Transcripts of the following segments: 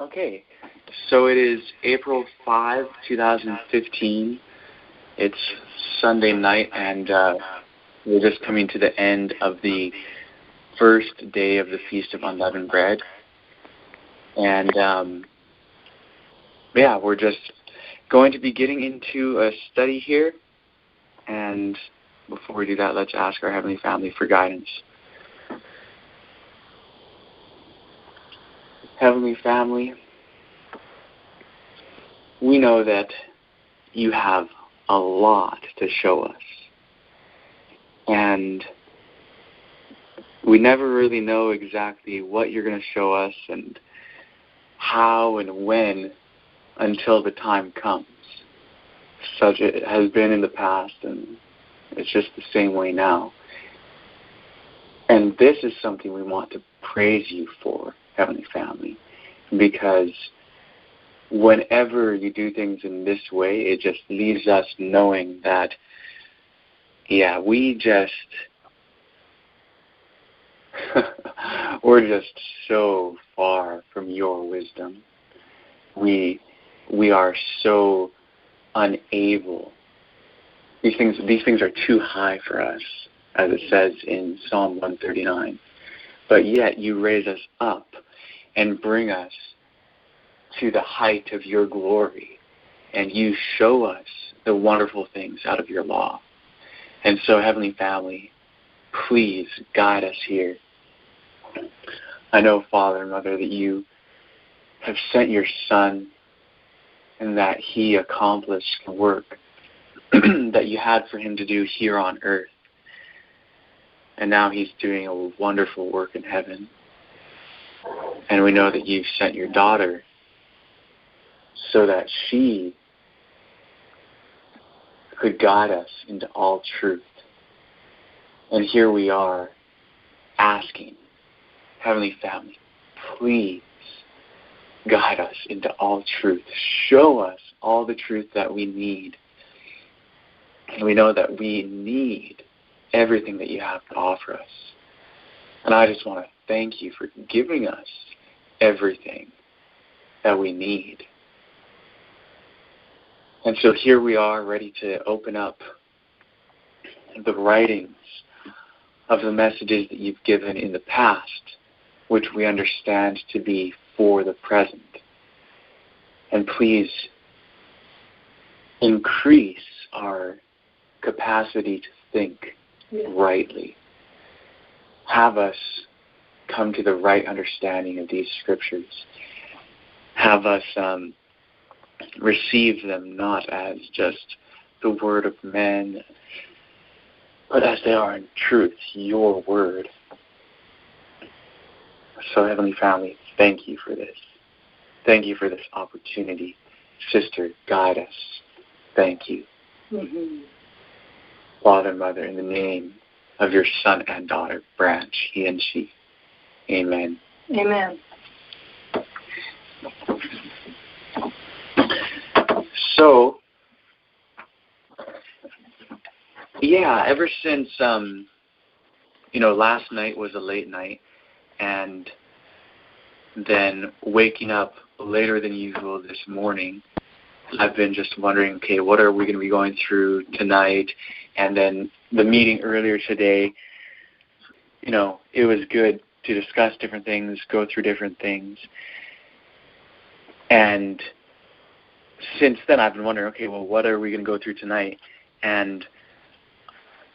Okay, so it is April 5, 2015. It's Sunday night, and we're just coming to the end of the first day of the Feast of Unleavened Bread. And, we're just going to be getting into a study here. And before we do that, let's ask our Heavenly Family for guidance. Heavenly Family, we know that you have a lot to show us. And we never really know exactly what you're going to show us and how and when until the time comes. Such it has been in the past, and it's just the same way now. And this is something we want to praise you for, Heavenly Family, because whenever you do things in this way, it just leaves us knowing that, we're just so far from your wisdom. We are so unable. These things are too high for us, as it says in Psalm 139. But yet you raise us up and bring us to the height of your glory, and you show us the wonderful things out of your law. And so, Heavenly Family, please guide us here. I know, Father and Mother, that you have sent your Son and that he accomplished the work that you had for him to do here on earth. And now he's doing a wonderful work in heaven. And we know that you've sent your daughter so that she could guide us into all truth. And here we are asking, Heavenly Family, please guide us into all truth. Show us all the truth that we need. And we know that we need everything that you have to offer us. And I just want to thank you for giving us everything that we need. And so here we are, ready to open up the writings of the messages that you've given in the past, which we understand to be for the present. And please increase our capacity to think rightly. Have us come to the right understanding of these scriptures. Have us receive them not as just the word of men, but as they are in truth, your word. So, Heavenly Family, thank you for this. Thank you for this opportunity. Sister, guide us. Thank you. Mm-hmm. Father and Mother, in the name of your Son and daughter, Branch, he and she. Amen. Amen. So, ever since, last night was a late night, and then waking up later than usual this morning, I've been just wondering, okay, what are we going to be going through tonight? And then the meeting earlier today, it was good to discuss different things, go through different things. And since then, I've been wondering, okay, well, what are we going to go through tonight? And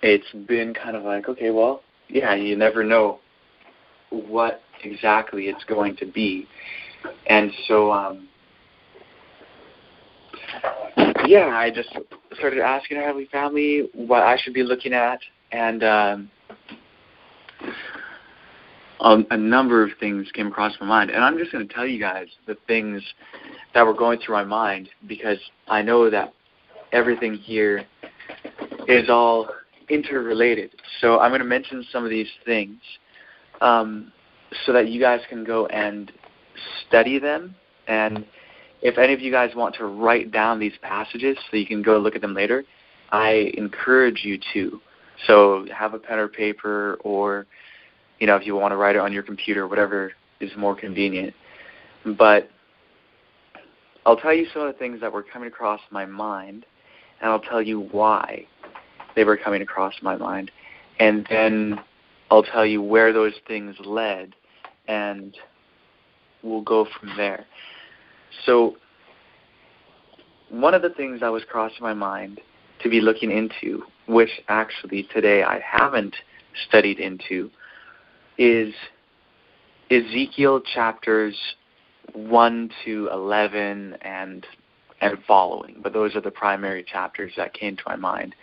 it's been kind of like, okay, well, you never know what exactly it's going to be. And so, I just started asking our Heavenly Family what I should be looking at, and a number of things came across my mind. And I'm just going to tell you guys the things that were going through my mind, because I know that everything here is all interrelated. So I'm going to mention some of these things so that you guys can go and study them. And if any of you guys want to write down these passages so you can go look at them later, I encourage you to. So have a pen or paper, or, if you want to write it on your computer, whatever is more convenient. But I'll tell you some of the things that were coming across my mind, and I'll tell you why they were coming across my mind. And then I'll tell you where those things led, and we'll go from there. So one of the things that was crossing my mind to be looking into, which actually today I haven't studied into, is Ezekiel chapters 1 to 11 and following. But those are the primary chapters that came to my mind.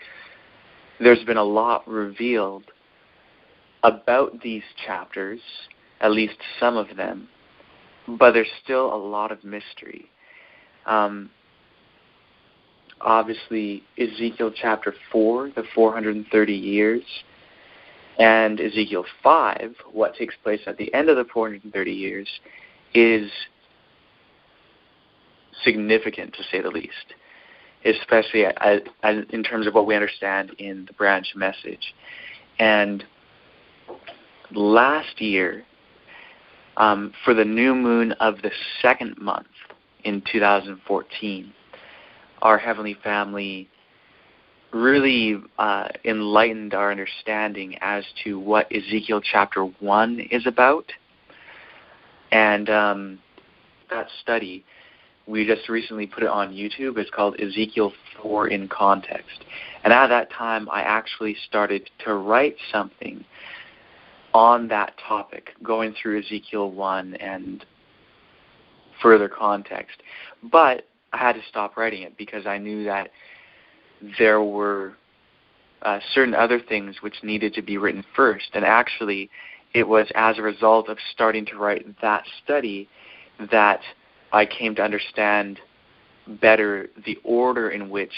There's been a lot revealed about these chapters, at least some of them, but there's still a lot of mystery. Obviously, Ezekiel chapter 4, the 430 years, and Ezekiel 5, what takes place at the end of the 430 years, is significant, to say the least, especially in terms of what we understand in the branch message. And last year, for the new moon of the second month in 2014, our Heavenly Family really enlightened our understanding as to what Ezekiel chapter 1 is about. And that study, we just recently put it on YouTube. It's called Ezekiel 4 in Context. And at that time, I actually started to write something on that topic, going through Ezekiel 1 and further context. But I had to stop writing it because I knew that there were certain other things which needed to be written first. And actually, it was as a result of starting to write that study that I came to understand better the order in which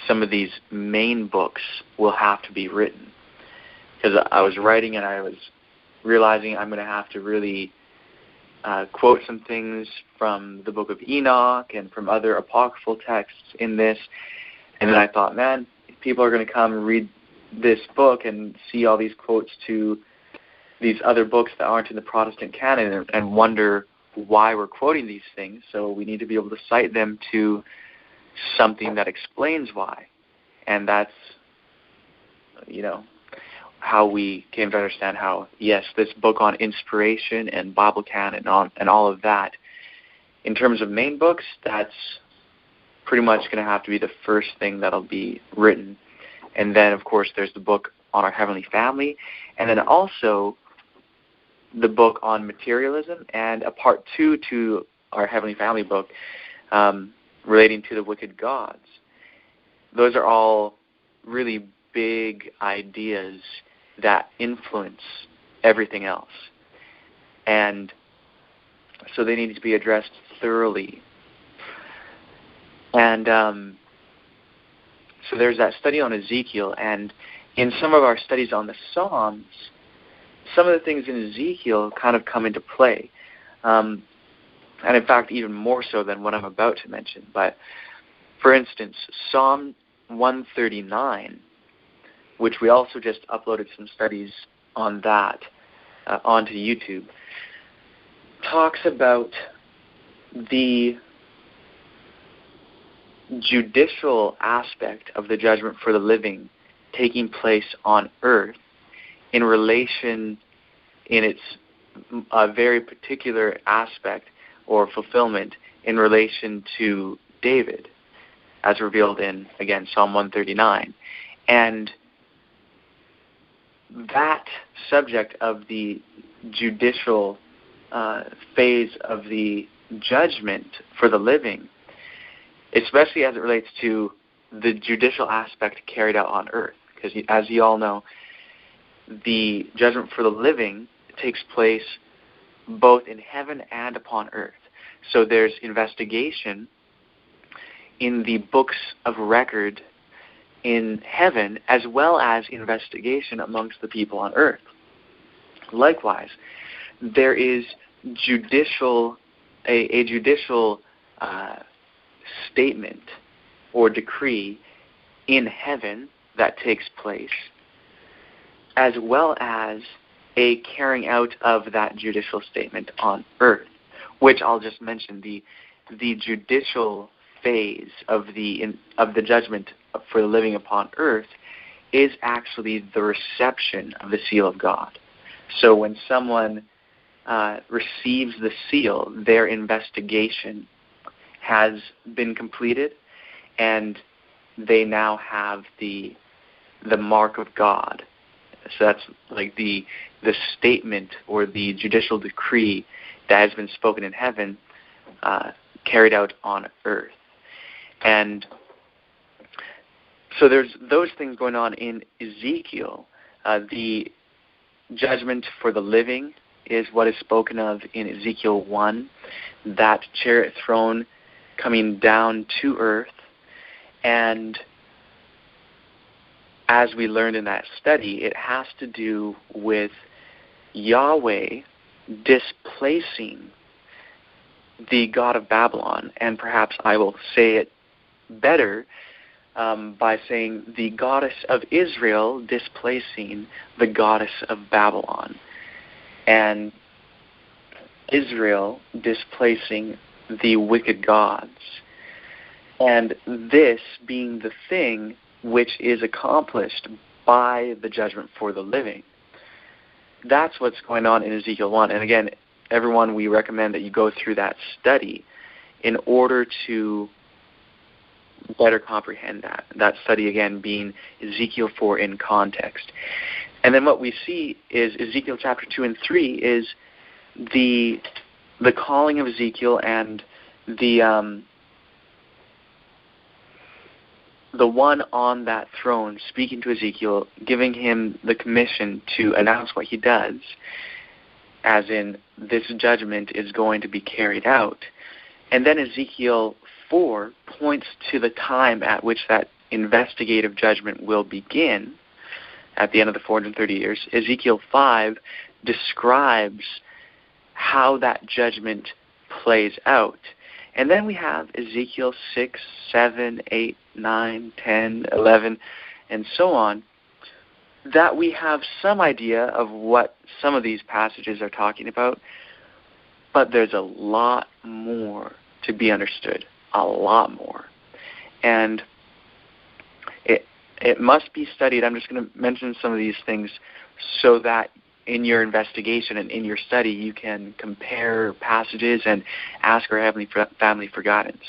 some of these main books will have to be written. Because I was writing and I was realizing I'm going to have to really quote some things from the book of Enoch and from other apocryphal texts in this. And then I thought, man, if people are going to come and read this book and see all these quotes to these other books that aren't in the Protestant canon and wonder why we're quoting these things, so we need to be able to cite them to something that explains why. And that's, how we came to understand how, yes, this book on inspiration and Bible canon and all of that, in terms of main books, that's pretty much going to have to be the first thing that'll be written. And then, of course, there's the book on our Heavenly Family, and then also the book on materialism and a part 2 to our Heavenly Family book relating to the wicked gods. Those are all really big ideas that influence everything else. And so they need to be addressed thoroughly. And so there's that study on Ezekiel, and in some of our studies on the Psalms, some of the things in Ezekiel kind of come into play. And in fact, even more so than what I'm about to mention. But for instance, Psalm 139, which we also just uploaded some studies on that onto YouTube, talks about the judicial aspect of the judgment for the living taking place on earth in relation, in its very particular aspect or fulfillment in relation to David, as revealed in, again, Psalm 139. And that subject of the judicial phase of the judgment for the living, especially as it relates to the judicial aspect carried out on earth, because as you all know, the judgment for the living takes place both in heaven and upon earth. So there's investigation in the books of record in heaven as well as investigation amongst the people on earth. Likewise, there is a judicial statement or decree in heaven that takes place, as well as a carrying out of that judicial statement on earth, which I'll just mention. the judicial phase of the judgment for the living upon earth is actually the reception of the seal of God. So when someone receives the seal, their investigation has been completed, and they now have the mark of God. So that's like the statement or the judicial decree that has been spoken in heaven, carried out on earth. And so there's those things going on in Ezekiel. The judgment for the living is what is spoken of in Ezekiel 1, that chariot throne coming down to earth. And as we learned in that study, it has to do with Yahweh displacing the god of Babylon, and perhaps I will say it better by saying the goddess of Israel displacing the goddess of Babylon, and Israel displacing the wicked gods, and this being the thing which is accomplished by the judgment for the living. That's what's going on in Ezekiel 1. And again, everyone, we recommend that you go through that study in order to better comprehend that. That study, again, being Ezekiel 4 in context. And then what we see is Ezekiel chapter 2 and 3 is the calling of Ezekiel and the one on that throne speaking to Ezekiel, giving him the commission to announce what he does, as in this judgment is going to be carried out. And then Ezekiel 4 points to the time at which that investigative judgment will begin at the end of the 430 years. Ezekiel 5 describes how that judgment plays out. And then we have Ezekiel 6, 7, 8, 9, 10, 11, and so on, that we have some idea of what some of these passages are talking about, but there's a lot more to be understood, a lot more. And it must be studied. I'm just going to mention some of these things so that in your investigation and in your study you can compare passages and ask our Heavenly Family for guidance.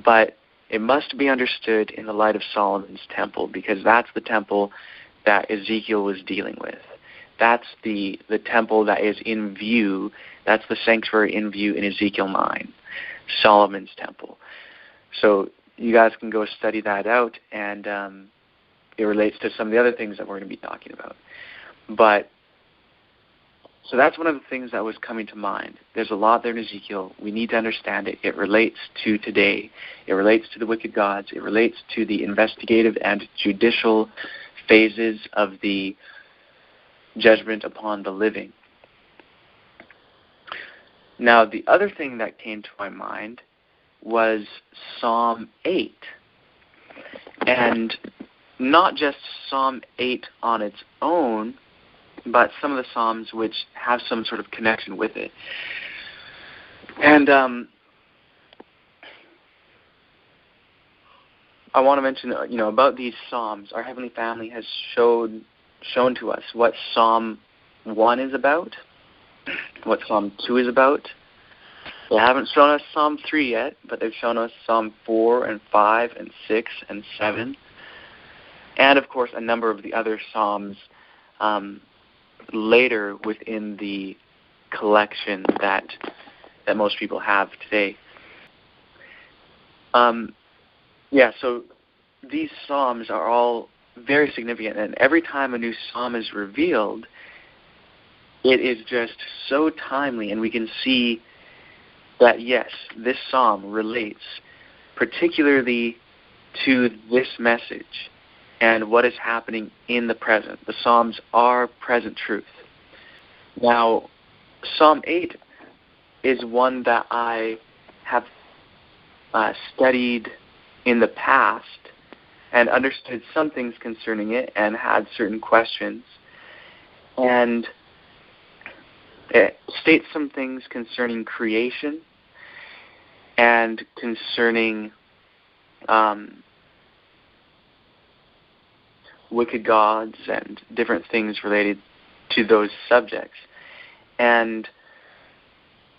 But it must be understood in the light of Solomon's temple, because that's the temple that Ezekiel was dealing with. That's the temple that is in view. That's the sanctuary in view in Ezekiel 9, Solomon's temple. So you guys can go study that out, and it relates to some of the other things that we're going to be talking about. But so that's one of the things that was coming to mind. There's a lot there in Ezekiel. We need to understand it. It relates to today. It relates to the wicked gods. It relates to the investigative and judicial phases of the judgment upon the living. Now, the other thing that came to my mind was Psalm 8. And not just Psalm 8 on its own, but some of the Psalms which have some sort of connection with it. And I want to mention, about these Psalms. Our Heavenly Family has shown to us what Psalm 1 is about, what Psalm 2 is about. They haven't shown us Psalm 3 yet, but they've shown us Psalm 4 and 5 and 6 and 7. And, of course, a number of the other Psalms later within the collection that most people have today. So these Psalms are all very significant, and every time a new Psalm is revealed, it is just so timely, and we can see that, yes, this Psalm relates particularly to this message and what is happening in the present. The Psalms are present truth. Now, Psalm 8 is one that I have studied in the past and understood some things concerning it and had certain questions. And it states some things concerning creation and concerning wicked gods and different things related to those subjects. And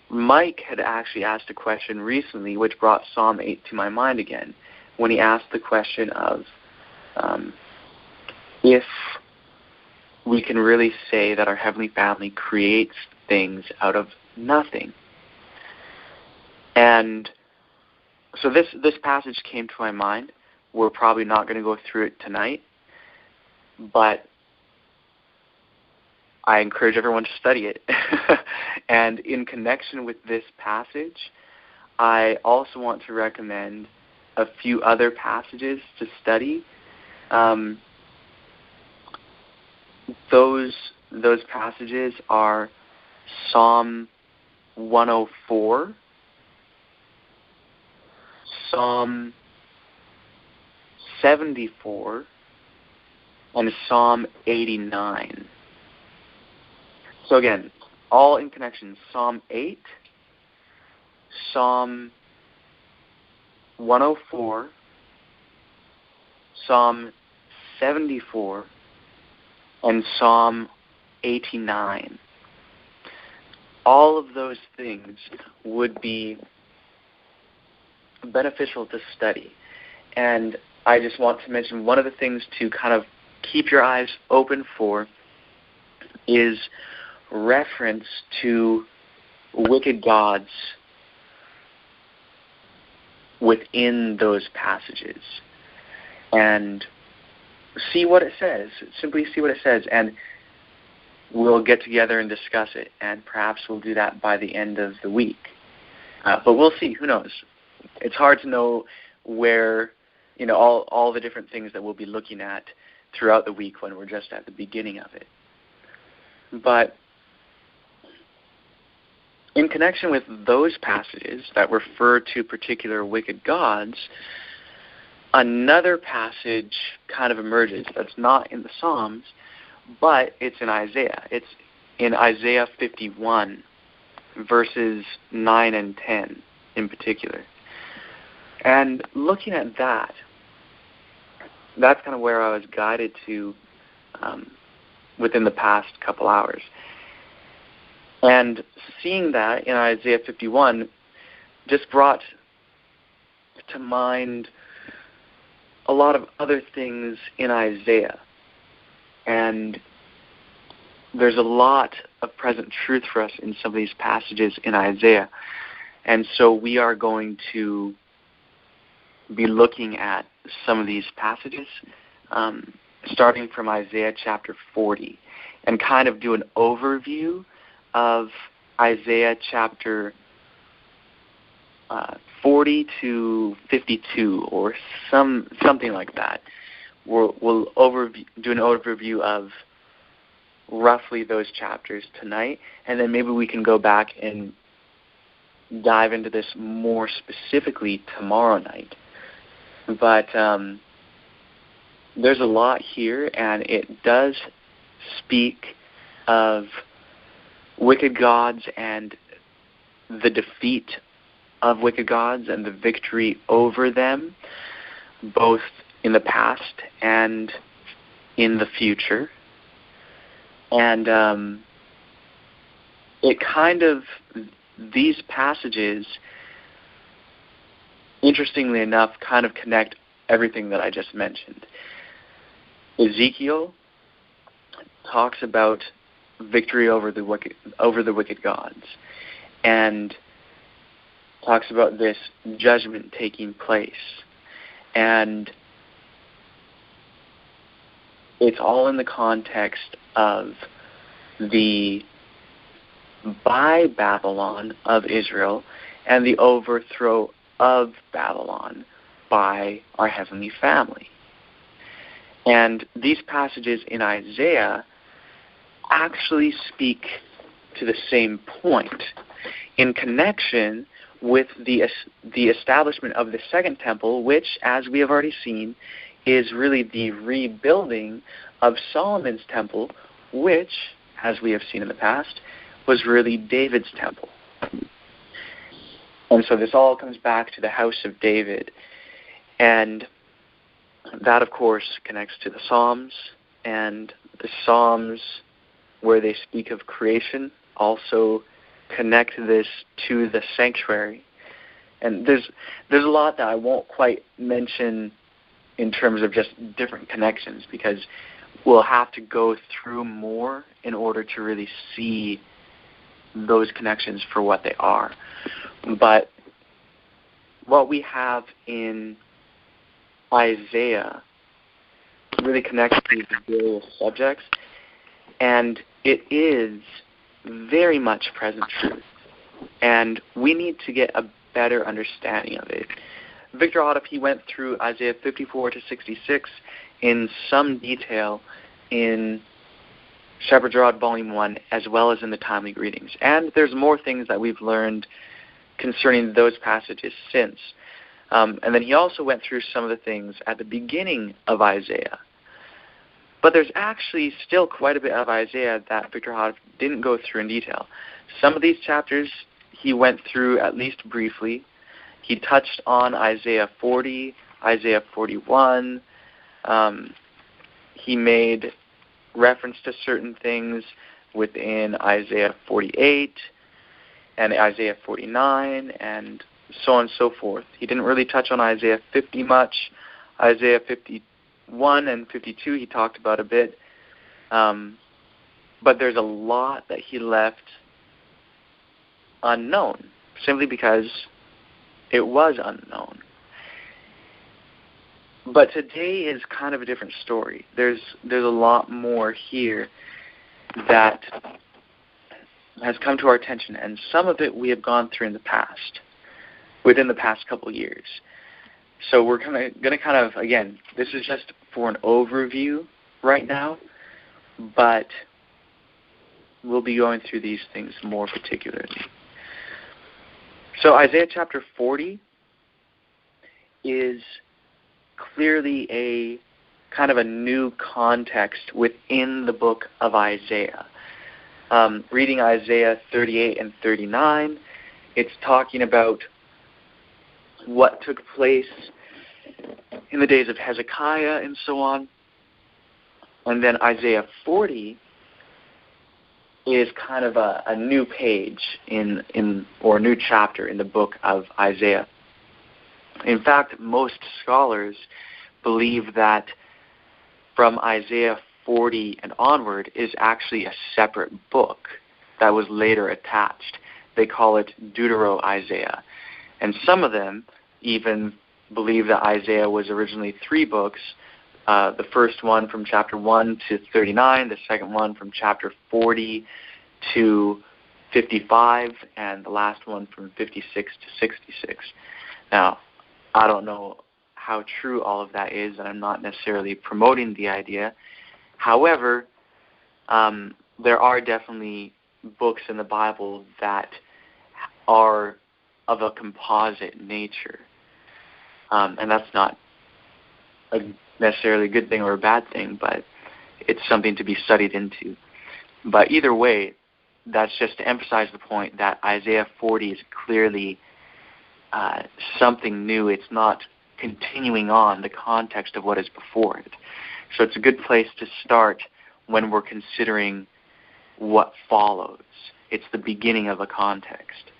Mike had actually asked a question recently which brought Psalm 8 to my mind again, when he asked the question of if we can really say that our Heavenly Family creates things out of nothing. And so this passage came to my mind. We're probably not going to go through it tonight, but I encourage everyone to study it. And in connection with this passage, I also want to recommend a few other passages to study. Those passages are Psalm 104, Psalm 74, and Psalm 89. So again, all in connection: Psalm 8, Psalm 104, Psalm 74, and Psalm 89. All of those things would be beneficial to study. And I just want to mention one of the things to kind of keep your eyes open for is reference to wicked gods within those passages. And see what it says. Simply see what it says, and we'll get together and discuss it, and perhaps we'll do that by the end of the week. But we'll see. Who knows? It's hard to know where, all the different things that we'll be looking at throughout the week when we're just at the beginning of it. But in connection with those passages that refer to particular wicked gods, another passage kind of emerges that's not in the Psalms, but it's in Isaiah. It's in Isaiah 51, verses 9 and 10 in particular. And looking at that, that's kind of where I was guided to within the past couple hours. And seeing that in Isaiah 51 just brought to mind a lot of other things in Isaiah. And there's a lot of present truth for us in some of these passages in Isaiah. And so we are going to be looking at some of these passages, starting from Isaiah chapter 40, and kind of do an overview of Isaiah chapter 40 to 52, or something like that. We'll do an overview of roughly those chapters tonight, and then maybe we can go back and dive into this more specifically tomorrow night. But there's a lot here, and it does speak of wicked gods and the defeat of wicked gods and the victory over them, both in the past and in the future. And these passages, interestingly enough, kind of connect everything that I just mentioned. Ezekiel talks about victory over the wicked gods, and talks about this judgment taking place. And it's all in the context of the by Babylon of Israel and the overthrow of Babylon by our Heavenly Family. And these passages in Isaiah actually speak to the same point in connection with the establishment of the Second Temple, which, as we have already seen, is really the rebuilding of Solomon's temple, which, as we have seen in the past, was really David's temple. And so this all comes back to the house of David. And that, of course, connects to the Psalms. And the Psalms, where they speak of creation, also connect this to the sanctuary. And there's a lot that I won't quite mention in terms of just different connections, because we'll have to go through more in order to really see those connections for what they are. But what we have in Isaiah really connects these various subjects, and it is very much present truth. And we need to get a better understanding of it. Victor Hoddip, he went through Isaiah 54 to 66 in some detail in Shepherd's Rod Volume 1, as well as in the Timely Greetings. And there's more things that we've learned concerning those passages since. And then he also went through some of the things at the beginning of Isaiah. But there's actually still quite a bit of Isaiah that Victor Hoddip didn't go through in detail. Some of these chapters he went through at least briefly. He touched on Isaiah 40, Isaiah 41. He made reference to certain things within Isaiah 48 and Isaiah 49 and so on and so forth. He didn't really touch on Isaiah 50 much. Isaiah 51 and 52 he talked about a bit. But there's a lot that he left unknown, simply because it was unknown. But today is kind of a different story. There's a lot more here that has come to our attention, and some of it we have gone through in the past, within the past couple of years. So we're going to kind of, again, this is just for an overview right now, but we'll be going through these things more particularly. So Isaiah chapter 40 is clearly a kind of a new context within the book of Isaiah. Reading Isaiah 38 and 39, it's talking about what took place in the days of Hezekiah and so on. And then Isaiah 40 is kind of a new page or a new chapter in the book of Isaiah. In fact, most scholars believe that from Isaiah 40 and onward is actually a separate book that was later attached. They call it Deutero-Isaiah. And some of them even believe that Isaiah was originally 3 books, the first one from chapter 1 to 39, the second one from chapter 40 to 55, and the last one from 56 to 66. Now, I don't know how true all of that is, and I'm not necessarily promoting the idea. However, there are definitely books in the Bible that are of a composite nature. And that's not necessarily a good thing or a bad thing, but it's something to be studied into. But either way, that's just to emphasize the point that Isaiah 40 is clearly something new. It's not continuing on the context of what is before it. So it's a good place to start when we're considering what follows. It's the beginning of a context.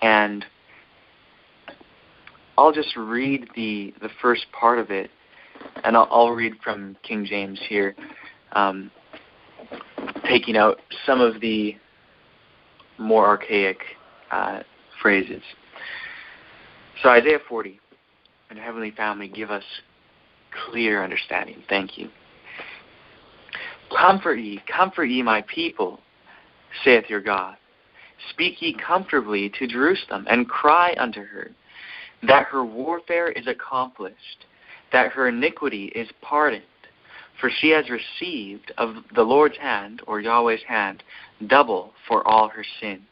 And I'll just read the first part of it, and I'll read from King James here, taking out some of the more archaic phrases. So Isaiah 40, and Heavenly Family, give us clear understanding. Thank you. Comfort ye, my people, saith your God. Speak ye comfortably to Jerusalem, and cry unto her, that her warfare is accomplished, that her iniquity is pardoned. For she has received of the Lord's hand, or Yahweh's hand, double for all her sins.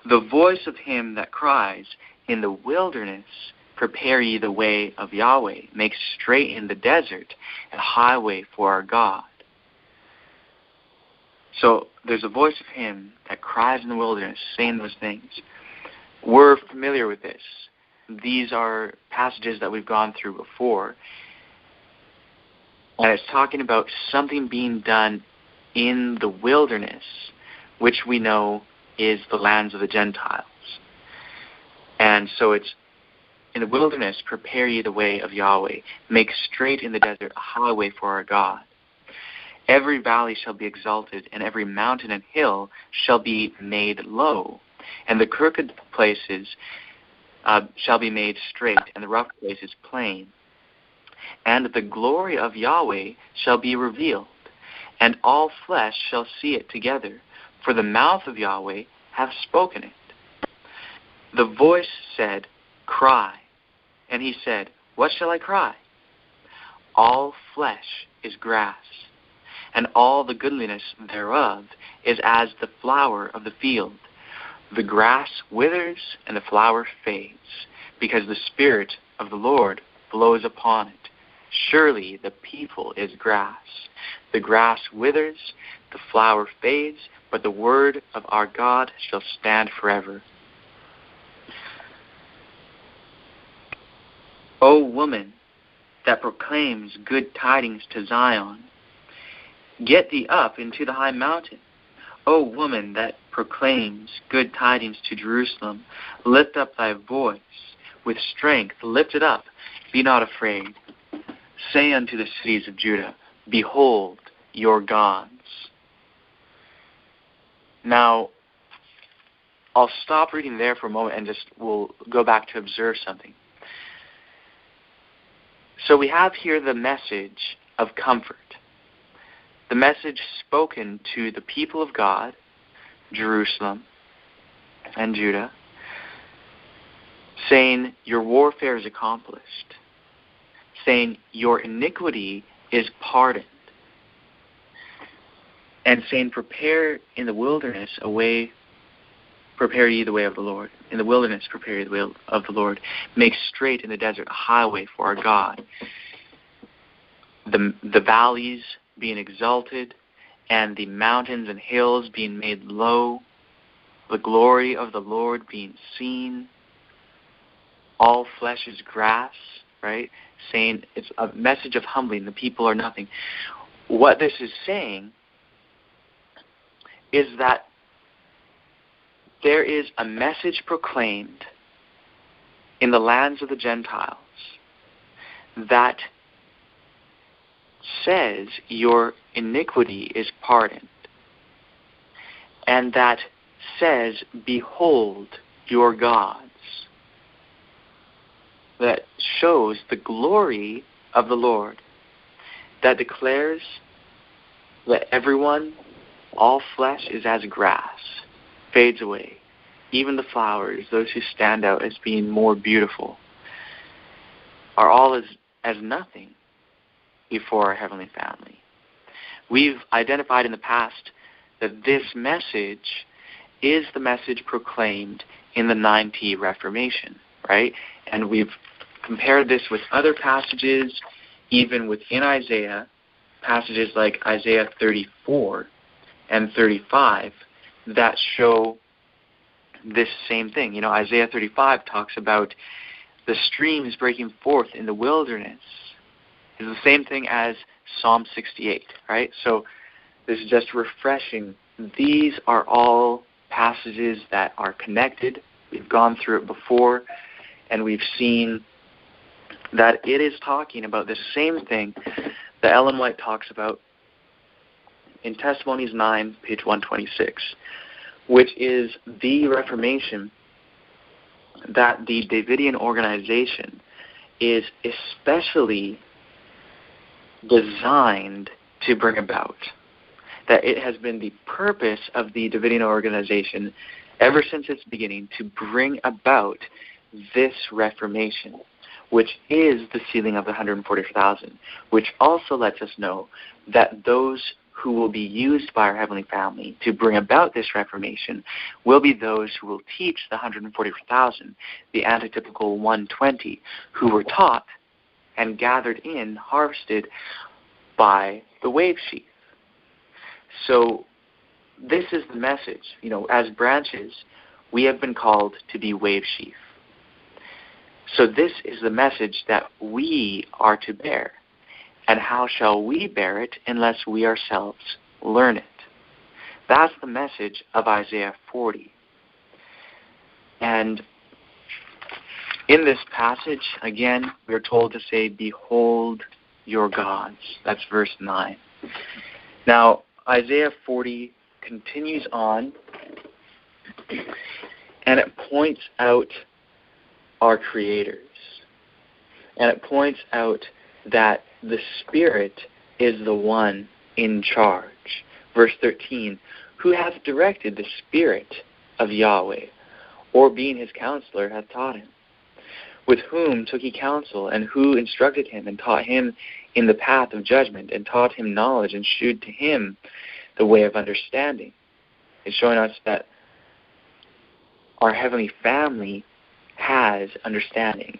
The voice of him that cries, in the wilderness, prepare ye the way of Yahweh, make straight in the desert a highway for our God. So there's a voice of him that cries in the wilderness, saying those things. We're familiar with this. These are passages that we've gone through before. And it's talking about something being done in the wilderness, which we know is the lands of the Gentiles. And so it's, in the wilderness, prepare ye the way of Yahweh. Make straight in the desert a highway for our God. Every valley shall be exalted, and every mountain and hill shall be made low. And the crooked places shall be made straight, and the rough places plain. And the glory of Yahweh shall be revealed, and all flesh shall see it together, for the mouth of Yahweh hath spoken it. The voice said, Cry. And he said, What shall I cry? All flesh is grass, and all the goodliness thereof is as the flower of the field. The grass withers, and the flower fades, because the Spirit of the Lord blows upon it. Surely the people is grass. The grass withers, the flower fades, but the word of our God shall stand forever. O woman that proclaims good tidings to Zion, get thee up into the high mountain. O woman that proclaims good tidings to Jerusalem, lift up thy voice with strength, lift it up, be not afraid. Say unto the cities of Judah, Behold your gods. Now, I'll stop reading there for a moment and we'll go back to observe something. So we have here the message of comfort. The message spoken to the people of God, Jerusalem and Judah, saying, your warfare is accomplished, saying, your iniquity is pardoned, and saying, prepare in the wilderness a way, prepare ye the way of the Lord. In the wilderness, prepare ye the way of the Lord. Make straight in the desert a highway for our God. The valleys being exalted, and the mountains and hills being made low, the glory of the Lord being seen, all flesh is grass, right? Saying it's a message of humbling, the people are nothing. What this is saying is that there is a message proclaimed in the lands of the Gentiles that says your iniquity is pardoned, and that says, behold your gods, that shows the glory of the Lord, that declares that everyone, all flesh is as grass, fades away. Even the flowers, those who stand out as being more beautiful, are all as nothing before our heavenly family. We've identified in the past that this message is the message proclaimed in the 9T Reformation, right? And we've compared this with other passages, even within Isaiah, passages like Isaiah 34 and 35 that show this same thing. You know, Isaiah 35 talks about the streams breaking forth in the wilderness. It's the same thing as Psalm 68, right? So this is just refreshing. These are all passages that are connected. We've gone through it before, and we've seen that it is talking about the same thing that Ellen White talks about in Testimonies 9, page 126, which is the Reformation that the Davidian organization is especially designed to bring about. That it has been the purpose of the Davidian organization ever since its beginning to bring about this Reformation, which is the sealing of the 144,000, which also lets us know that those who will be used by our Heavenly Family to bring about this Reformation will be those who will teach the 144,000, the antitypical 120, who were taught and gathered in, harvested by the wave sheaf. So this is the message. You know, as branches, we have been called to be wave sheaf. So this is the message that we are to bear. And how shall we bear it unless we ourselves learn it? That's the message of Isaiah 40. And in this passage, again, we are told to say, behold your gods. That's verse 9. Now, Isaiah 40 continues on, and it points out our creators. And it points out that the Spirit is the one in charge. Verse 13, who hath directed the Spirit of Yahweh, or being his counselor hath taught him? With whom took he counsel, and who instructed him, and taught him in the path of judgment, and taught him knowledge, and shewed to him the way of understanding? It's showing us that our heavenly family has understanding,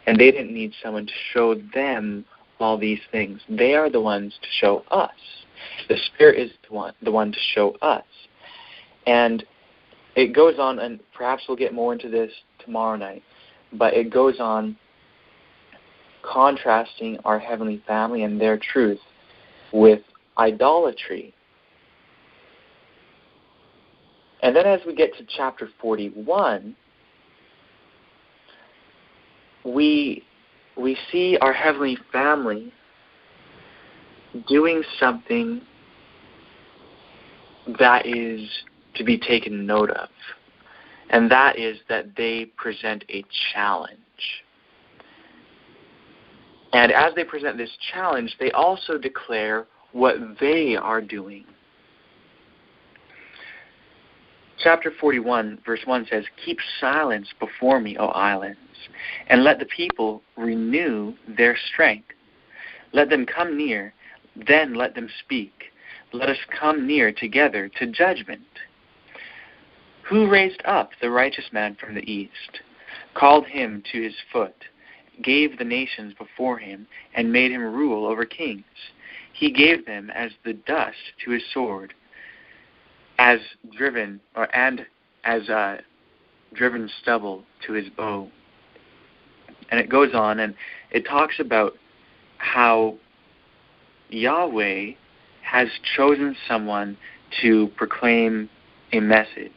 and they didn't need someone to show them all these things. They are the ones to show us. The Spirit is the one to show us. And it goes on, and perhaps we'll get more into this tomorrow night, but it goes on contrasting our heavenly family and their truth with idolatry. And then as we get to chapter 41, we see our heavenly family doing something that is to be taken note of. And that is that they present a challenge. And as they present this challenge, they also declare what they are doing. Chapter 41, verse 1 says, keep silence before me, O islands, and let the people renew their strength. Let them come near, then let them speak. Let us come near together to judgment. Who raised up the righteous man from the east, called him to his foot, gave the nations before him, and made him rule over kings? He gave them as the dust to his sword, as driven stubble to his bow. And it goes on, and it talks about how Yahweh has chosen someone to proclaim a message.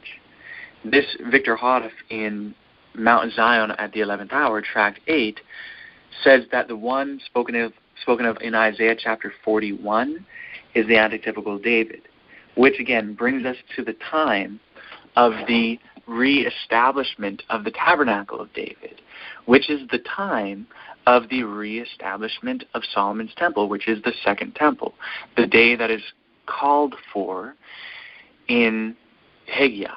This Victor Hoddef in Mount Zion at the 11th Hour, Tract 8, says that the one spoken of in Isaiah chapter 41 is the antitypical David, which again brings us to the time of the reestablishment of the tabernacle of David, which is the time of the reestablishment of Solomon's temple, which is the second temple, the day that is called for in Haggai,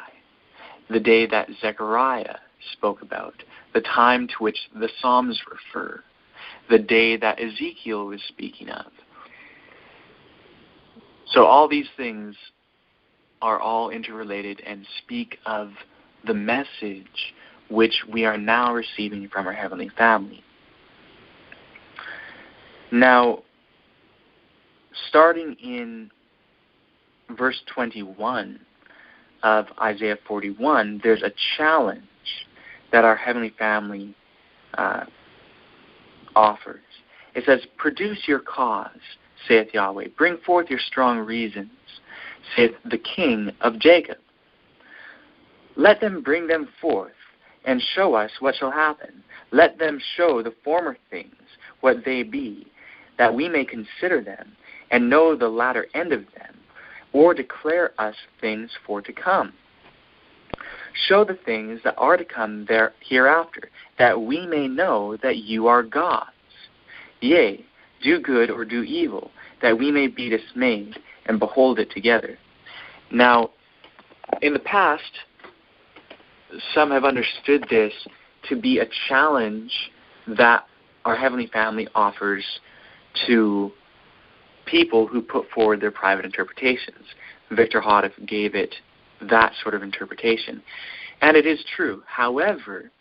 the day that Zechariah spoke about, the time to which the Psalms refer, the day that Ezekiel was speaking of. So all these things are all interrelated and speak of the message which we are now receiving from our heavenly family. Now, starting in verse 21 of Isaiah 41, there's a challenge that our heavenly family offers. It says, produce your cause, saith Yahweh. Bring forth your strong reasons, saith the King of Jacob. Let them bring them forth, and show us what shall happen. Let them show the former things, what they be, that we may consider them, and know the latter end of them, or declare us things for to come. Show the things that are to come hereafter, that we may know that you are gods. Yea, do good or do evil, that we may be dismayed, and behold it together. Now, in the past, some have understood this to be a challenge that our heavenly family offers to people who put forward their private interpretations. Victor Hoddef gave it that sort of interpretation. And it is true. However,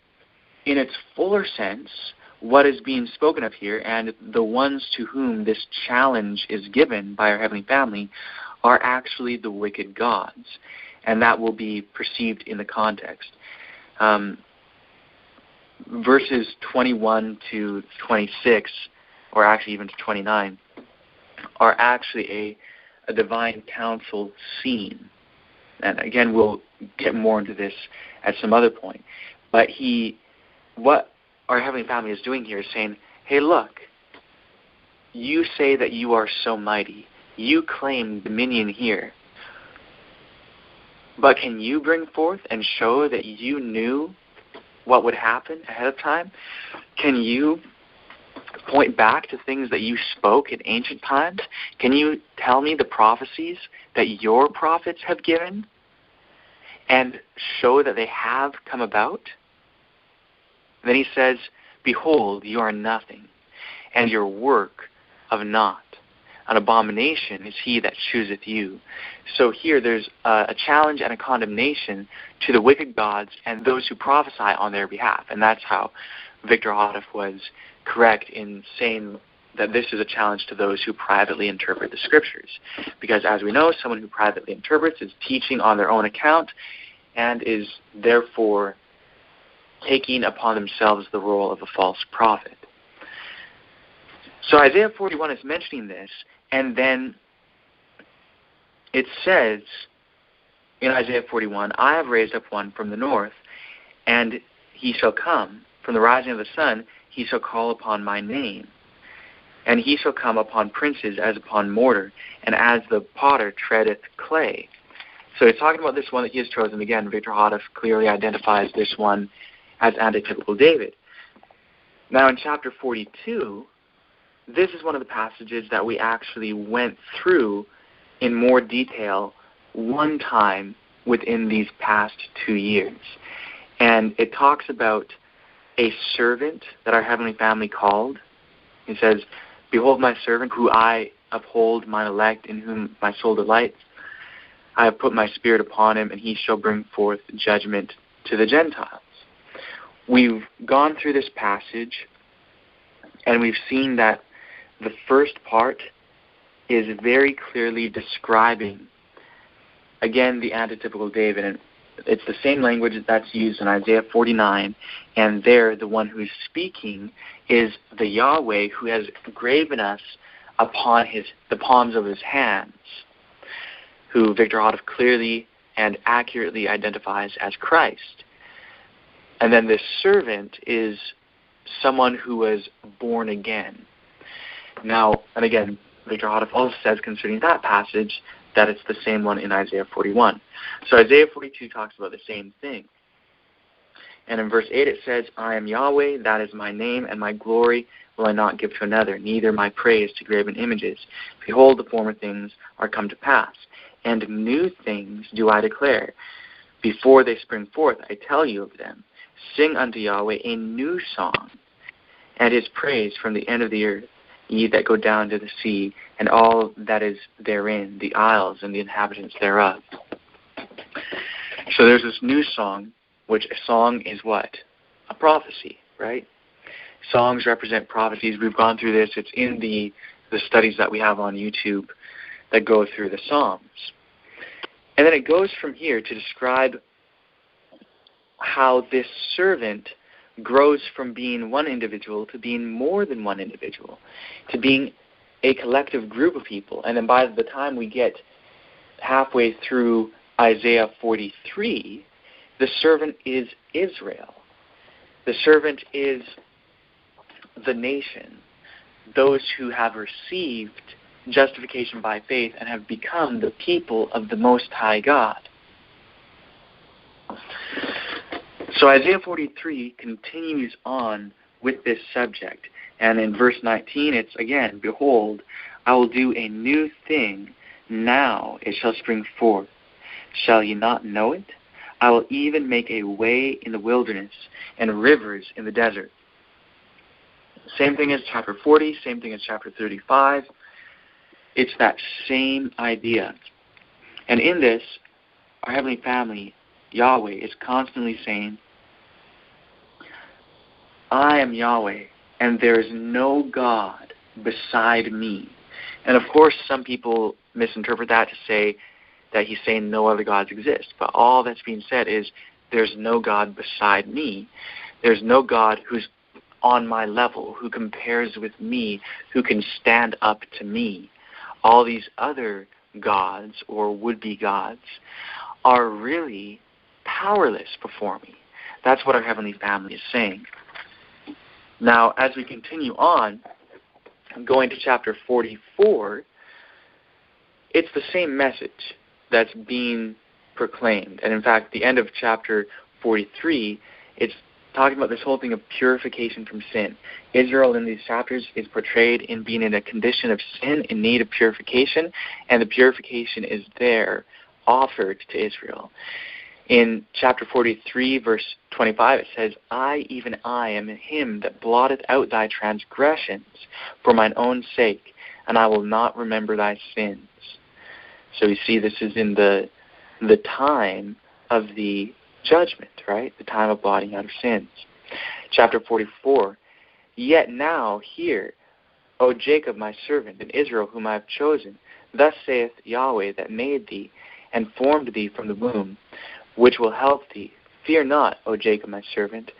in its fuller sense, what is being spoken of here, and the ones to whom this challenge is given by our heavenly family, are actually the wicked gods. and that will be perceived in the context. Verses 21 to 26, or actually even to 29, are actually a divine council scene. And again, we'll get more into this at some other point. But what our Heavenly Family is doing here is saying, hey, look, you say that you are so mighty. You claim dominion here. But can you bring forth and show that you knew what would happen ahead of time? Can you point back to things that you spoke in ancient times? Can you tell me the prophecies that your prophets have given and show that they have come about? And then he says, behold, you are nothing, and your work of naught. An abomination is he that chooseth you. So here there's a challenge and a condemnation to the wicked gods and those who prophesy on their behalf. And that's how Victor Hoddeth was correct in saying that this is a challenge to those who privately interpret the Scriptures. Because as we know, someone who privately interprets is teaching on their own account and is therefore taking upon themselves the role of a false prophet. So Isaiah 41 is mentioning this, and then it says in Isaiah 41, I have raised up one from the north, and he shall come. From the rising of the sun, he shall call upon my name. And he shall come upon princes as upon mortar, and as the potter treadeth clay. So he's talking about this one that he has chosen. Again, Victor Hoddeth clearly identifies this one as antitypical David. Now in chapter 42, this is one of the passages that we actually went through in more detail one time within these past 2 years. And it talks about a servant that our Heavenly Family called. He says, behold my servant, who I uphold, mine elect, in whom my soul delights. I have put my spirit upon him, and he shall bring forth judgment to the Gentiles. We've gone through this passage, and we've seen that the first part is very clearly describing, again, the antitypical David. And it's the same language that's used in Isaiah 49, and there the one who is speaking is the Yahweh who has graven us upon the palms of his hands, who Victor Hoddeth clearly and accurately identifies as Christ. And then this servant is someone who was born again. Now, and again, Victor Hoddeth also says concerning that passage that it's the same one in Isaiah 41. So Isaiah 42 talks about the same thing. And in verse 8 it says, I am Yahweh, that is my name, and my glory will I not give to another, neither my praise to graven images. Behold, the former things are come to pass, and new things do I declare. Before they spring forth, I tell you of them. Sing unto Yahweh a new song, and his praise from the end of the earth, ye that go down to the sea, and all that is therein, the isles and the inhabitants thereof. So there's this new song, which a song is what? A prophecy, right? Songs represent prophecies. We've gone through this. It's in the studies that we have on YouTube that go through the Psalms. And then it goes from here to describe how this servant grows from being one individual to being more than one individual, to being a collective group of people. And then by the time we get halfway through Isaiah 43, the servant is Israel. The servant is the nation, those who have received justification by faith and have become the people of the Most High God. So Isaiah 43 continues on with this subject. And in verse 19, it's again, behold, I will do a new thing. Now it shall spring forth. Shall ye not know it? I will even make a way in the wilderness and rivers in the desert. Same thing as chapter 40, same thing as chapter 35. It's that same idea. And in this, our Heavenly Family, Yahweh, is constantly saying, I am Yahweh, and there is no God beside me. And of course, some people misinterpret that to say that he's saying no other gods exist. But all that's being said is there's no God beside me. There's no God who's on my level, who compares with me, who can stand up to me. All these other gods or would-be gods are really powerless before me. That's what our Heavenly Family is saying. Now, as we continue on, going to chapter 44, it's the same message that's being proclaimed. And in fact, the end of chapter 43, it's talking about this whole thing of purification from sin. Israel in these chapters is portrayed in being in a condition of sin, in need of purification, and the purification is there, offered to Israel. In chapter 43, verse 25, it says, I, even I, am him that blotteth out thy transgressions for mine own sake, and I will not remember thy sins. So you see, this is in the time of the judgment, right? The time of blotting out of sins. Chapter 44, yet now hear, O Jacob my servant, and Israel whom I have chosen, thus saith Yahweh that made thee, and formed thee from the womb, which will help thee. Fear not, O Jacob my servant,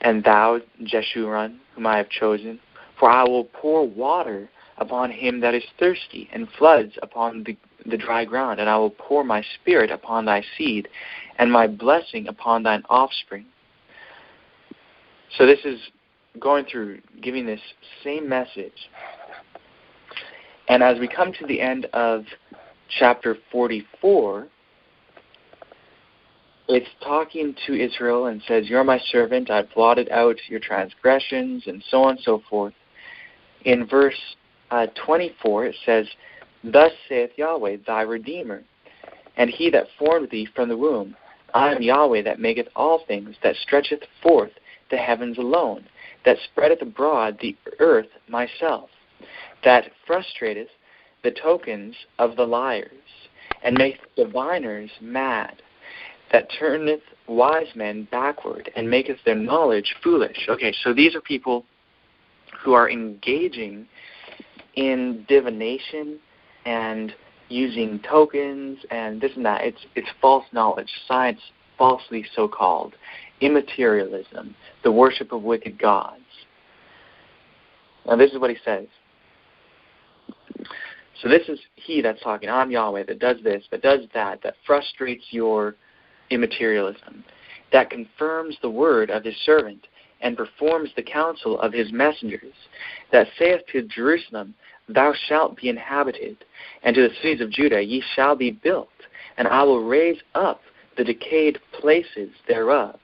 and thou, Jeshurun, whom I have chosen, for I will pour water upon him that is thirsty, and floods upon the dry ground, and I will pour my spirit upon thy seed, and my blessing upon thine offspring. So this is going through, giving this same message. And as we come to the end of chapter 44, it's talking to Israel and says, you're my servant, I've blotted out your transgressions, and so on and so forth. In verse 24, it says, thus saith Yahweh, thy Redeemer, and he that formed thee from the womb. I am Yahweh that maketh all things, that stretcheth forth the heavens alone, that spreadeth abroad the earth myself, that frustrateth the tokens of the liars, and maketh diviners mad, that turneth wise men backward, and maketh their knowledge foolish. Okay, so these are people who are engaging in divination and using tokens and this and that. It's false knowledge, science falsely so-called, immaterialism, the worship of wicked gods. Now this is what he says. So this is he that's talking. I'm Yahweh that does this, that does that, that frustrates your immaterialism, that confirms the word of his servant and performs the counsel of his messengers, that saith to Jerusalem, thou shalt be inhabited, and to the cities of Judah, ye shall be built, and I will raise up the decayed places thereof.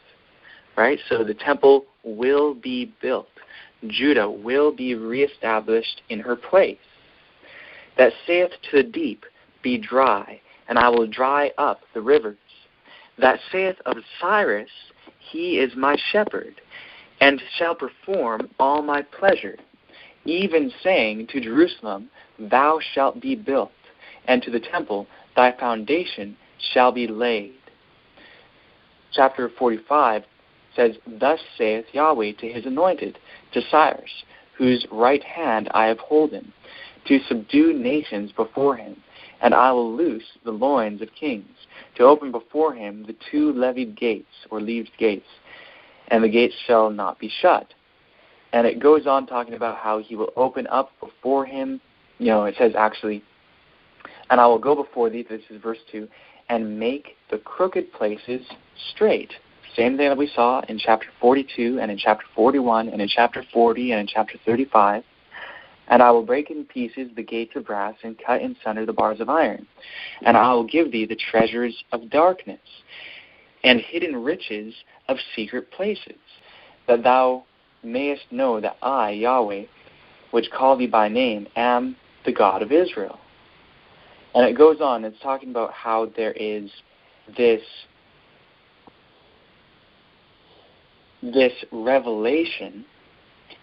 Right? So the temple will be built. Judah will be reestablished in her place. That saith to the deep, be dry, and I will dry up the rivers. That saith of Cyrus, he is my shepherd, and shall perform all my pleasure. Even saying to Jerusalem, thou shalt be built, and to the temple, thy foundation shall be laid. Chapter 45 says, thus saith Yahweh to his anointed, to Cyrus, whose right hand I have holden, to subdue nations before him, and I will loose the loins of kings, to open before him the two levied gates, or leaved gates, and the gates shall not be shut. And it goes on talking about how he will open up before him. You know, it says actually, and I will go before thee, this is verse 2, and make the crooked places straight. Same thing that we saw in chapter 42 and in chapter 41 and in chapter 40 and in chapter 35. And I will break in pieces the gates of brass and cut in sunder the bars of iron. And I will give thee the treasures of darkness and hidden riches of secret places, that thou mayest know that I, Yahweh, which call thee by name, am the God of Israel. And it goes on, it's talking about how there is this revelation,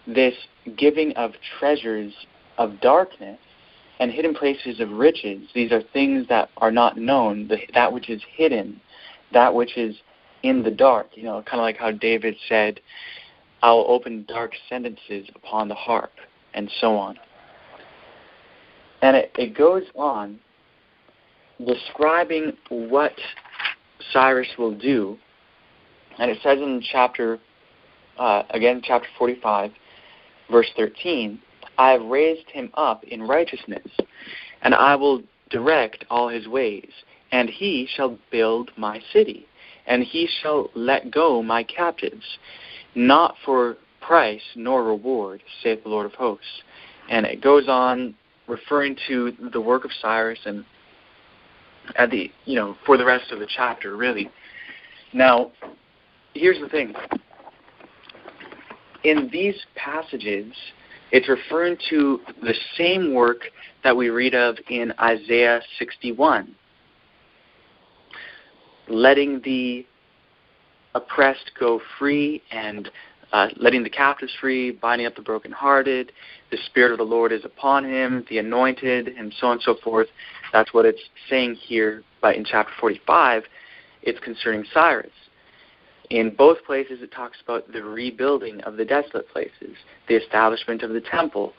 this giving of treasures of darkness and hidden places of riches. These are things that are not known, that which is hidden, that which is in the dark. You know, kind of like how David said, I will open dark sentences upon the harp, and so on. And it goes on describing what Cyrus will do. And it says in chapter 45, verse 13, I have raised him up in righteousness, and I will direct all his ways, and he shall build my city, and he shall let go my captives, not for price nor reward, saith the Lord of hosts. And it goes on referring to the work of Cyrus and at the for the rest of the chapter, really. Now, here's the thing. In these passages, it's referring to the same work that we read of in Isaiah 61. Letting the oppressed go free and letting the captives free, binding up the brokenhearted, the Spirit of the Lord is upon him, the anointed, and so on and so forth. That's what it's saying here, but in chapter 45, it's concerning Cyrus. In both places, it talks about the rebuilding of the desolate places, the establishment of the temple,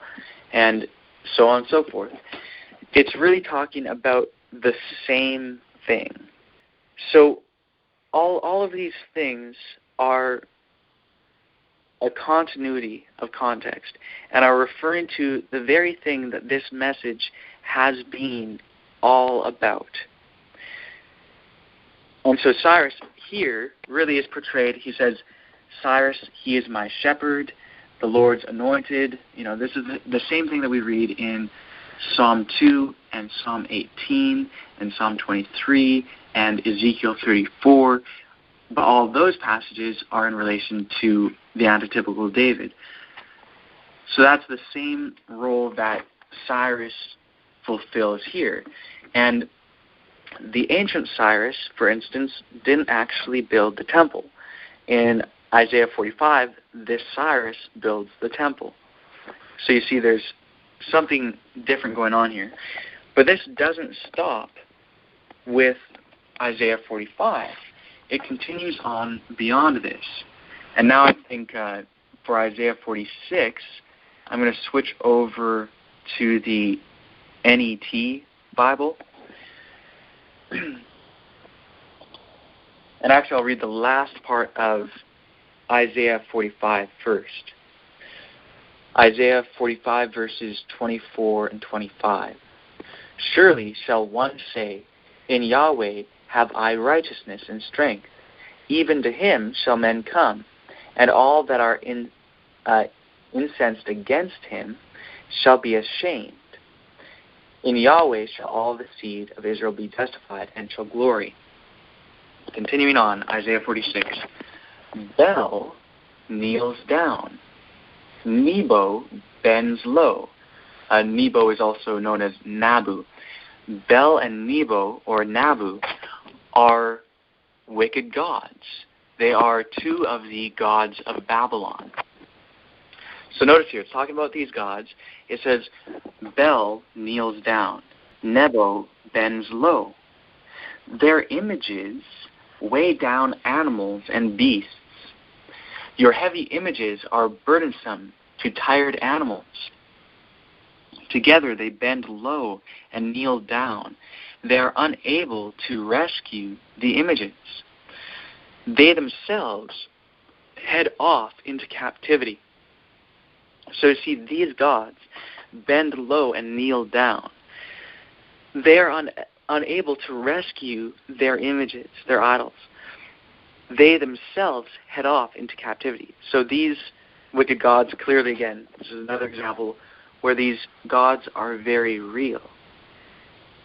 and so on and so forth. It's really talking about the same thing. So all of these things are a continuity of context and are referring to the very thing that this message has been all about. And so Cyrus here really is portrayed, he says, Cyrus, he is my shepherd, the Lord's anointed. This is the same thing that we read in Psalm 2 and Psalm 18 and Psalm 23 and Ezekiel 34. But all those passages are in relation to the antitypical David. So that's the same role that Cyrus fulfills here. And the ancient Cyrus, for instance, didn't actually build the temple. In Isaiah 45, this Cyrus builds the temple. So you see there's something different going on here. But this doesn't stop with Isaiah 45. It continues on beyond this. And now I think for Isaiah 46, I'm going to switch over to the NET Bible. And actually I'll read the last part of Isaiah 45 first. Isaiah 45 verses 24 and 25. Surely shall one say, in Yahweh have I righteousness and strength. Even to him shall men come, and all that are incensed against him shall be ashamed. In Yahweh shall all the seed of Israel be justified and shall glory. Continuing on, Isaiah 46. Bel kneels down. Nebo bends low. Nebo is also known as Nabu. Bel and Nebo, or Nabu, are wicked gods. They are two of the gods of Babylon. So notice here, it's talking about these gods. It says, Bel kneels down. Nebo bends low. Their images weigh down animals and beasts. Your heavy images are burdensome to tired animals. Together they bend low and kneel down. They are unable to rescue the images. They themselves head off into captivity. So you see, these gods bend low and kneel down. They are unable to rescue their images, their idols. They themselves head off into captivity. So these wicked gods, clearly again, this is another example where these gods are very real.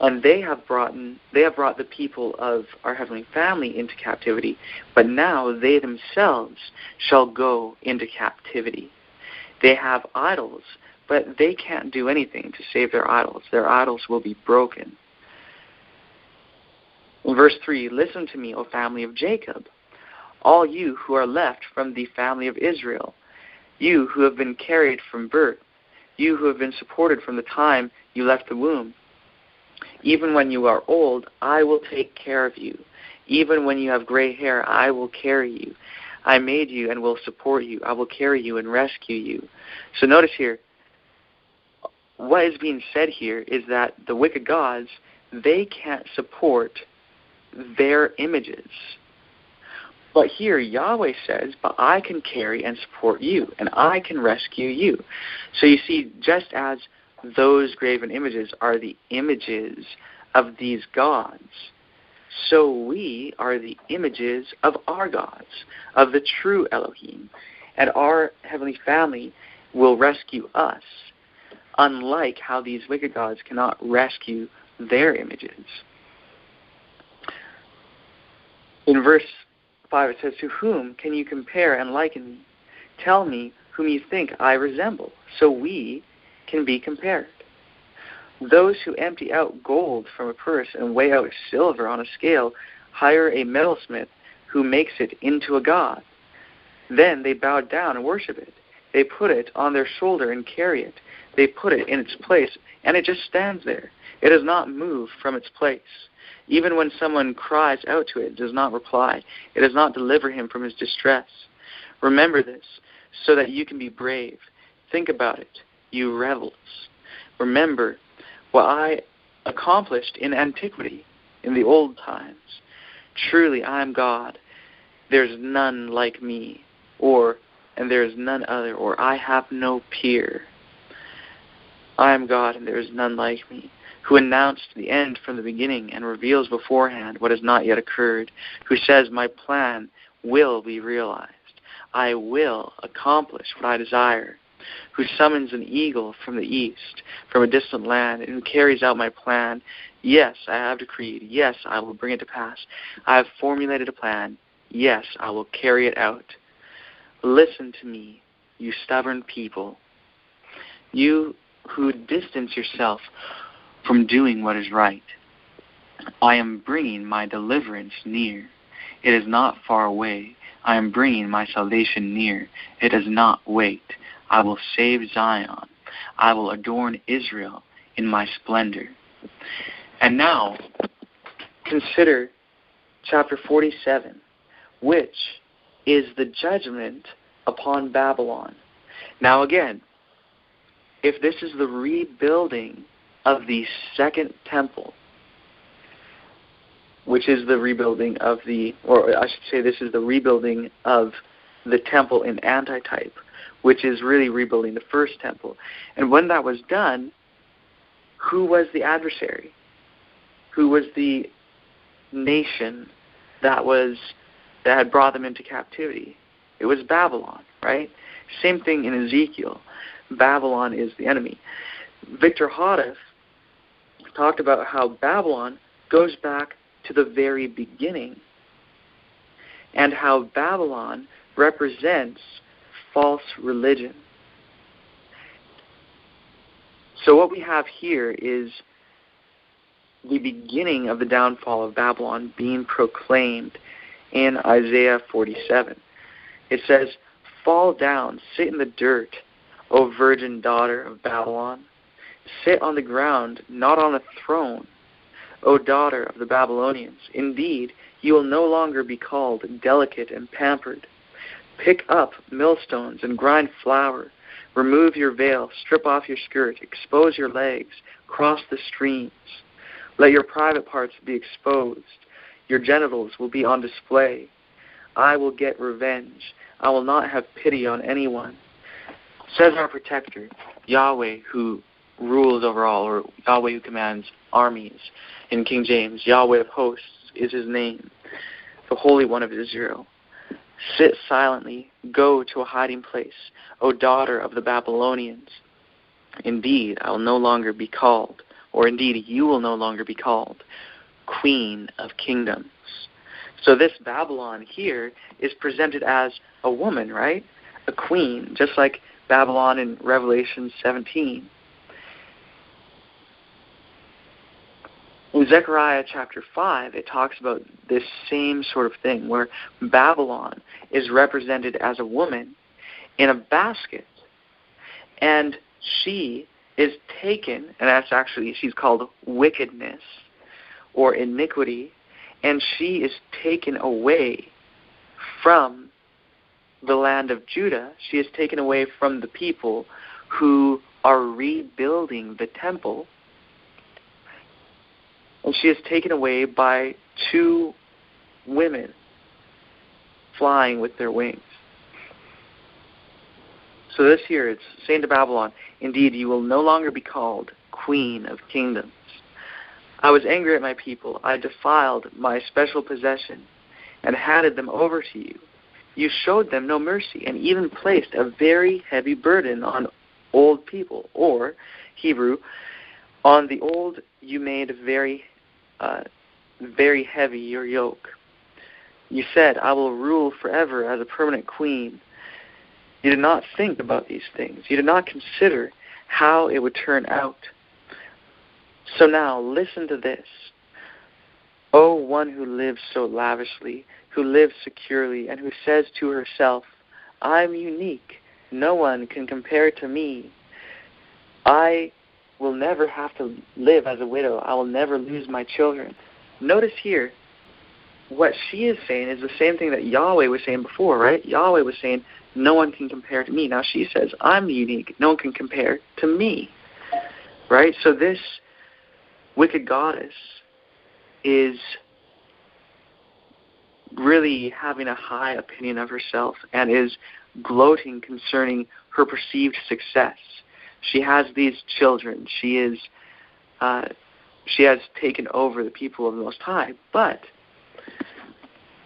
And they have brought the people of our heavenly family into captivity, but now they themselves shall go into captivity. They have idols, but they can't do anything to save their idols. Their idols will be broken. In verse 3, listen to me, O family of Jacob, all you who are left from the family of Israel, you who have been carried from birth, you who have been supported from the time you left the womb. Even when you are old, I will take care of you. Even when you have gray hair, I will carry you. I made you and will support you. I will carry you and rescue you. So notice here, what is being said here is that the wicked gods, they can't support their images. But here Yahweh says, but I can carry and support you, and I can rescue you. So you see, just as those graven images are the images of these gods, so we are the images of our gods, of the true Elohim. And our heavenly family will rescue us, unlike how these wicked gods cannot rescue their images. In verse 5 it says, to whom can you compare and liken me? Tell me whom you think I resemble, so we can be compared. Those who empty out gold from a purse and weigh out silver on a scale hire a metalsmith who makes it into a god. Then they bow down and worship it. They put it on their shoulder and carry it. They put it in its place, and it just stands there. It does not move from its place. Even when someone cries out to it, it does not reply. It does not deliver him from his distress. Remember this, so that you can be brave. Think about it, you rebels. Remember what I accomplished in antiquity, in the old times. Truly, I am God. There's none like me, and there is none other, or I have no peer. I am God, and there is none like me, who announced the end from the beginning and reveals beforehand what has not yet occurred, who says, my plan will be realized. I will accomplish what I desire, who summons an eagle from the east, from a distant land, and who carries out my plan. Yes, I have decreed. Yes, I will bring it to pass. I have formulated a plan. Yes, I will carry it out. Listen to me, you stubborn people, you who distance yourself from doing what is right. I am bringing my deliverance near. It is not far away. I am bringing my salvation near. It does not wait. I will save Zion. I will adorn Israel in my splendor. And now, consider chapter 47, which is the judgment upon Babylon. Now again, if this is the rebuilding of the second temple, which is the rebuilding of this is the rebuilding of the temple in antitype, which is really rebuilding the first temple. And when that was done, who was the adversary? Who was the nation that had brought them into captivity? It was Babylon, right? Same thing in Ezekiel. Babylon is the enemy. Victor Hoddeth talked about how Babylon goes back to the very beginning, and how Babylon represents false religion. So what we have here is the beginning of the downfall of Babylon being proclaimed in Isaiah 47. It says, fall down, sit in the dirt, O virgin daughter of Babylon. Sit on the ground, not on a throne, O daughter of the Babylonians. Indeed, you will no longer be called delicate and pampered. Pick up millstones and grind flour. Remove your veil, strip off your skirt, expose your legs, cross the streams. Let your private parts be exposed. Your genitals will be on display. I will get revenge. I will not have pity on anyone. Says our protector, Yahweh, who rules over all, or Yahweh who commands armies. In King James, Yahweh of hosts is his name, the Holy One of Israel. Sit silently, go to a hiding place, O daughter of the Babylonians. Indeed, I will no longer be called, or indeed you will no longer be called, Queen of Kingdoms. So this Babylon here is presented as a woman, right? A queen, just like Babylon in Revelation 17. In Zechariah chapter 5, it talks about this same sort of thing, where Babylon is represented as a woman in a basket. And she is taken, and that's actually, she's called wickedness or iniquity, and she is taken away from the land of Judah. She is taken away from the people who are rebuilding the temple. and she is taken away by 2 women flying with their wings. So this here, it's saying to Babylon, indeed, you will no longer be called Queen of Kingdoms. I was angry at my people. I defiled my special possession and handed them over to you. You showed them no mercy and even placed a very heavy burden on old people, or Hebrew, on the old you made very heavy your yoke. You said, I will rule forever as a permanent queen. You did not think about these things. You did not consider how it would turn out. So now, listen to this. O one who lives so lavishly, who lives securely, and who says to herself, I'm unique. No one can compare to me. I will never have to live as a widow. I will never lose my children. Notice here, what she is saying is the same thing that Yahweh was saying before, right? Yahweh was saying, no one can compare to me. Now she says, I'm unique. No one can compare to me. Right? So this wicked goddess is really having a high opinion of herself and is gloating concerning her perceived success. She has these children. She has taken over the people of the Most High. But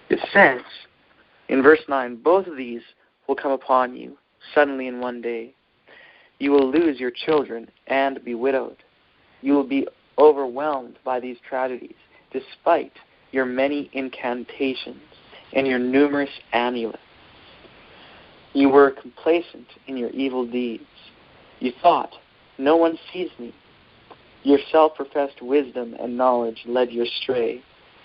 it says in verse 9, both of these will come upon you suddenly in one day. You will lose your children and be widowed. You will be overwhelmed by these tragedies, despite your many incantations and your numerous amulets. You were complacent in your evil deeds. You thought, no one sees me. Your self-professed wisdom and knowledge led you astray.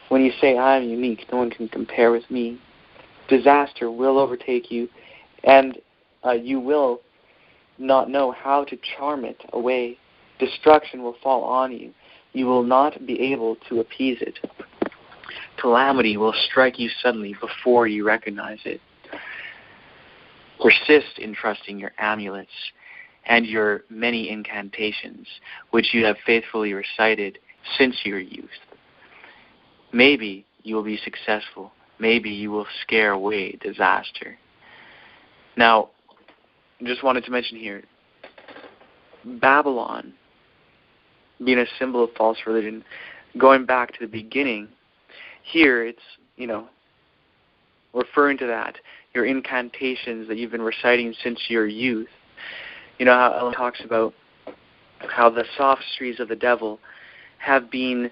When you say, I am unique, no one can compare with me. Disaster will overtake you, and you will not know how to charm it away. Destruction will fall on you. You will not be able to appease it. Calamity will strike you suddenly before you recognize it. Persist in trusting your amulets and your many incantations, which you have faithfully recited since your youth. Maybe you will be successful. Maybe you will scare away disaster. Now, just wanted to mention here, Babylon, being a symbol of false religion, going back to the beginning, here it's, referring to that, your incantations that you've been reciting since your youth. You know how Ellen talks about how the sophistries of the devil have been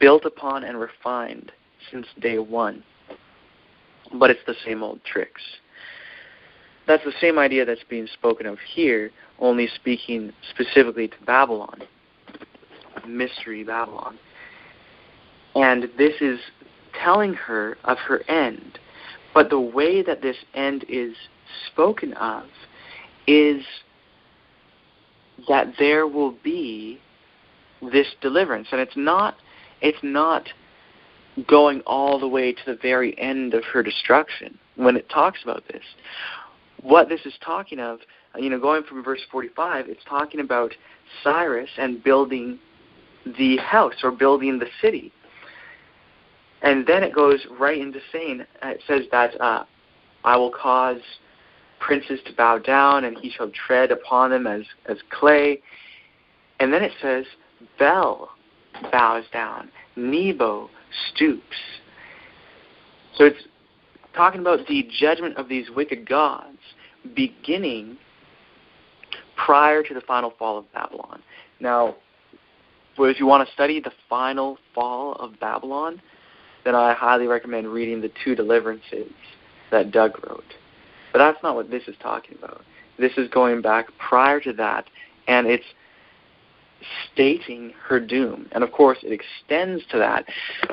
built upon and refined since day one. But it's the same old tricks. That's the same idea that's being spoken of here, only speaking specifically to Babylon, mystery Babylon. And this is telling her of her end. But the way that this end is spoken of is that there will be this deliverance. And it's not going all the way to the very end of her destruction when it talks about this. What this is talking of, going from verse 45, it's talking about Cyrus and building the house or building the city. And then it goes right into saying, it says that I will cause princes to bow down and he shall tread upon them as clay. And then it says, Bel bows down, Nebo stoops. So it's talking about the judgment of these wicked gods beginning prior to the final fall of Babylon. Now, if you want to study the final fall of Babylon, then I highly recommend reading the 2 deliverances that Doug wrote. But that's not what this is talking about. This is going back prior to that, and it's stating her doom. And of course, it extends to that.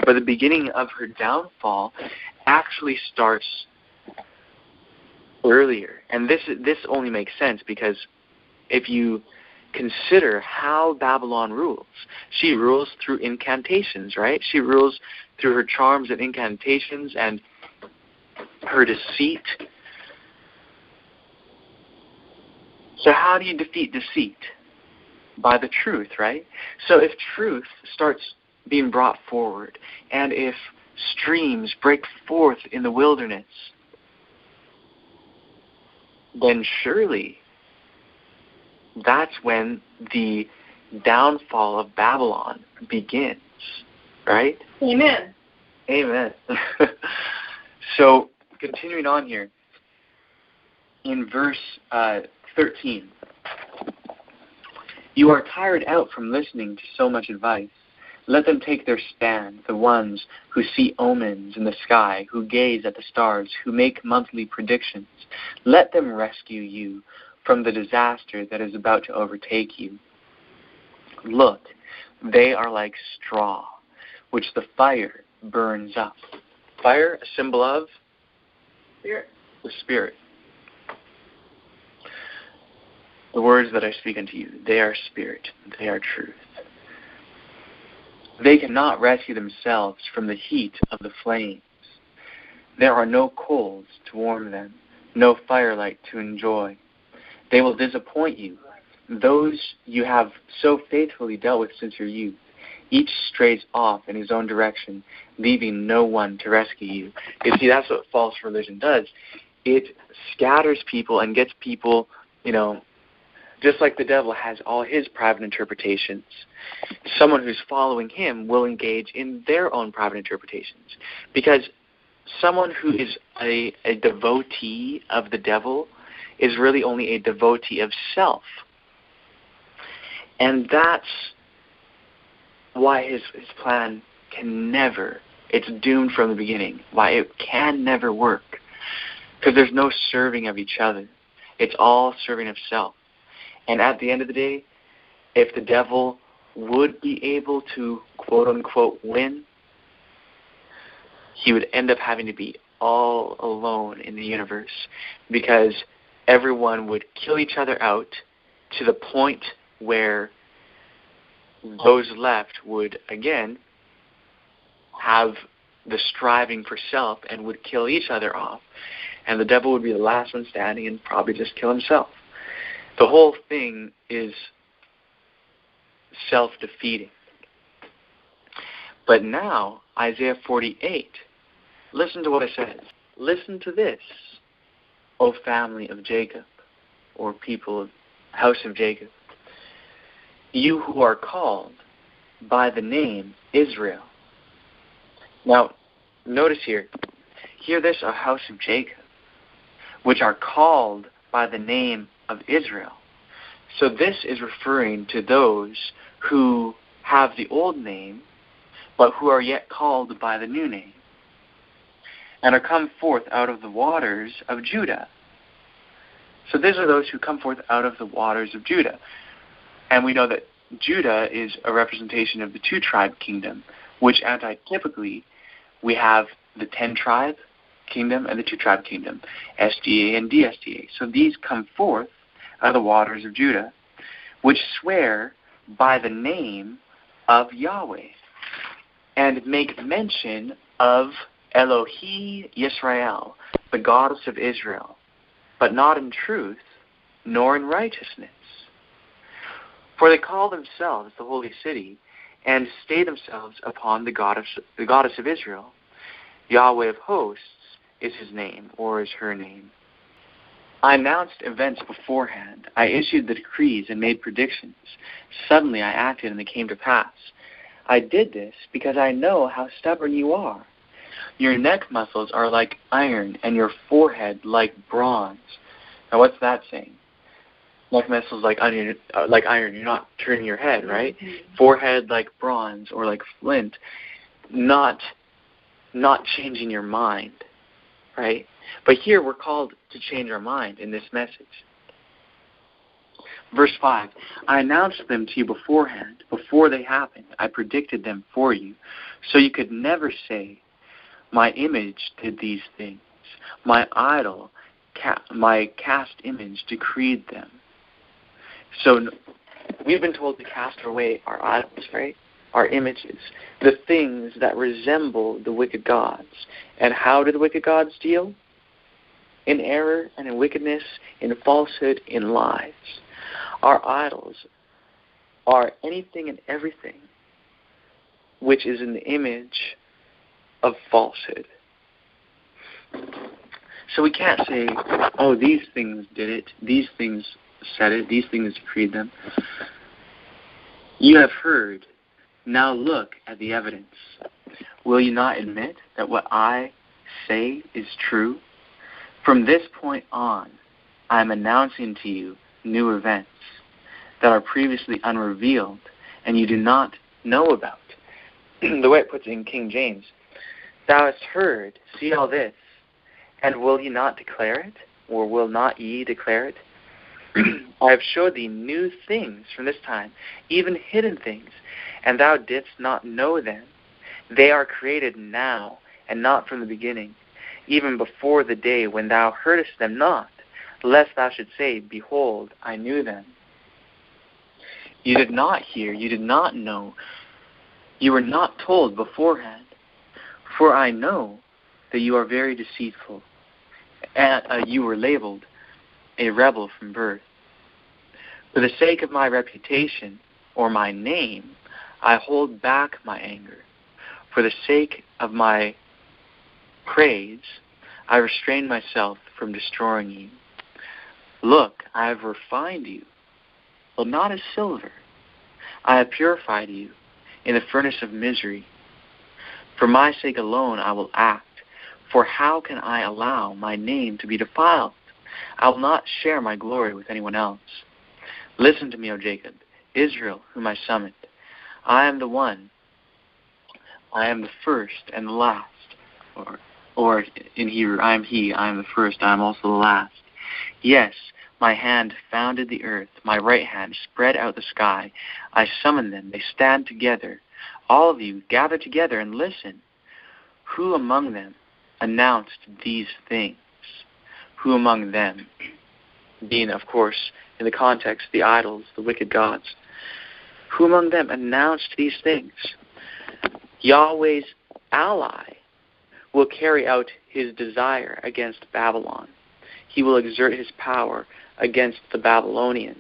But the beginning of her downfall actually starts earlier. And this only makes sense because if you consider how Babylon rules, she rules through incantations, right? She rules through her charms and incantations and her deceit. So how do you defeat deceit? By the truth, right? So if truth starts being brought forward, and if streams break forth in the wilderness, then surely that's when the downfall of Babylon begins, right? Amen. Amen. So, continuing on here, in verse 13, you are tired out from listening to so much advice. Let them take their stand, the ones who see omens in the sky, who gaze at the stars, who make monthly predictions. Let them rescue you from the disaster that is about to overtake you. Look, they are like straw, which the fire burns up. Fire, a symbol of? Spirit. The Spirit. The words that I speak unto you, they are spirit, they are truth. They cannot rescue themselves from the heat of the flames. There are no coals to warm them, no firelight to enjoy. They will disappoint you, those you have so faithfully dealt with since your youth. Each strays off in his own direction, leaving no one to rescue you. You see, that's what false religion does. It scatters people and gets people, just like the devil has all his private interpretations. Someone who's following him will engage in their own private interpretations. Because someone who is a devotee of the devil is really only a devotee of self. And that's why his plan can never, it's doomed from the beginning, why it can never work. Because there's no serving of each other. It's all serving of self. And at the end of the day, if the devil would be able to, quote-unquote, win, he would end up having to be all alone in the universe, because everyone would kill each other out to the point where those left would, again, have the striving for self and would kill each other off. And the devil would be the last one standing and probably just kill himself. The whole thing is self-defeating. But now, Isaiah 48, listen to what it says. Listen to this, O family of Jacob, or people of house of Jacob. You who are called by the name Israel. Now, notice here, hear this, a house of Jacob, which are called by the name of Israel. So this is referring to those who have the old name, but who are yet called by the new name, and are come forth out of the waters of Judah. So these are those who come forth out of the waters of Judah. And we know that Judah is a representation of the two-tribe kingdom, which antitypically we have the 10-tribe kingdom and the two-tribe kingdom, SDA and DSDA. So these come forth out of the waters of Judah, which swear by the name of Yahweh and make mention of Elohi Yisrael, the goddess of Israel, but not in truth nor in righteousness. For they call themselves the holy city and stay themselves upon the goddess of Israel. Yahweh of hosts is his name, or is her name. I announced events beforehand. I issued the decrees and made predictions. Suddenly I acted and they came to pass. I did this because I know how stubborn you are. Your neck muscles are like iron and your forehead like bronze. Now what's that saying? Neck muscles like iron. You're not turning your head, right? Mm-hmm. Forehead like bronze or like flint. Not changing your mind, right? But here we're called to change our mind in this message. Verse 5, I announced them to you beforehand. Before they happened, I predicted them for you. So you could never say, my image did these things. My idol, my cast image decreed them. So we've been told to cast away our idols, right? Our images, the things that resemble the wicked gods. And how do the wicked gods deal? In error and in wickedness, in falsehood, in lies. Our idols are anything and everything which is an image of falsehood. So we can't say, oh, these things did it, these things said it, these things decreed them. You have heard, now look at the evidence. Will you not admit that what I say is true? From this point on, I am announcing to you new events that are previously unrevealed and you do not know about. The way it puts it in King James, thou hast heard, see all this, and will ye not declare it? Or will not ye declare it? I have showed thee new things from this time, even hidden things, and thou didst not know them. They are created now, and not from the beginning, even before the day when thou heardest them not, lest thou should say, behold, I knew them. You did not hear, you did not know, you were not told beforehand. For I know that you are very deceitful, and you were labeled a rebel from birth. For the sake of my reputation, or my name, I hold back my anger. For the sake of my praise, I restrain myself from destroying you. Look, I have refined you, but not as silver. I have purified you in the furnace of misery. For my sake alone I will act, for how can I allow my name to be defiled? I will not share my glory with anyone else. Listen to me, O Jacob, Israel, whom I summoned. I am the one. I am the first and the last. Or in Hebrew, I am he, I am the first, I am also the last. Yes, my hand founded the earth, my right hand spread out the sky. I summoned them, they stand together. All of you, gather together and listen. Who among them announced these things? Who among them? Being, of course, in the context, the idols, the wicked gods. Who among them announced these things? Yahweh's ally will carry out his desire against Babylon. He will exert his power against the Babylonians.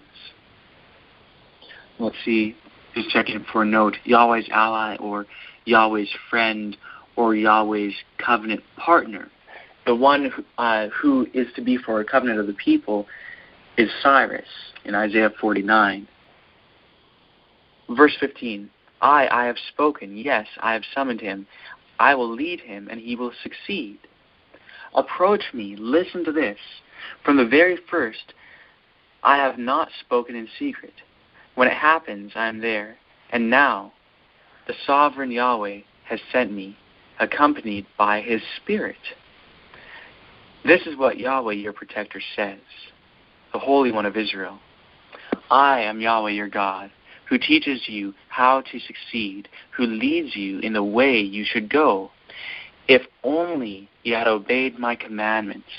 Let's see, just checking for a note. Yahweh's ally, or Yahweh's friend, or Yahweh's covenant partner. The one who is to be for a covenant of the people is Cyrus in Isaiah 49. Verse 15, I have spoken, yes, I have summoned him. I will lead him, and he will succeed. Approach me, listen to this. From the very first, I have not spoken in secret. When it happens, I am there. And now, the sovereign Yahweh has sent me, accompanied by his Spirit. This is what Yahweh, your protector, says, the Holy One of Israel. I am Yahweh, your God, who teaches you how to succeed, who leads you in the way you should go. If only you had obeyed my commandments,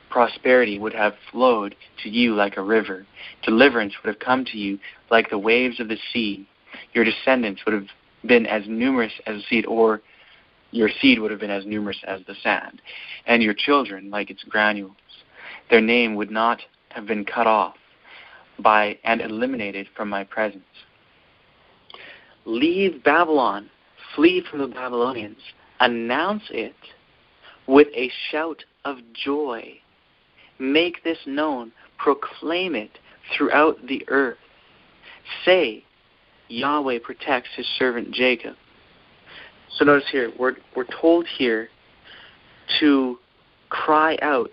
prosperity would have flowed to you like a river. Deliverance would have come to you like the waves of the sea. Your descendants would have been as numerous as the seed, or your seed would have been as numerous as the sand, and your children like its granules. Their name would not have been cut off and eliminated from my presence. Leave Babylon, flee from the Babylonians, announce it with a shout of joy. Make this known, proclaim it throughout the earth. Say, Yahweh protects his servant Jacob. So notice here, we're told here to cry out,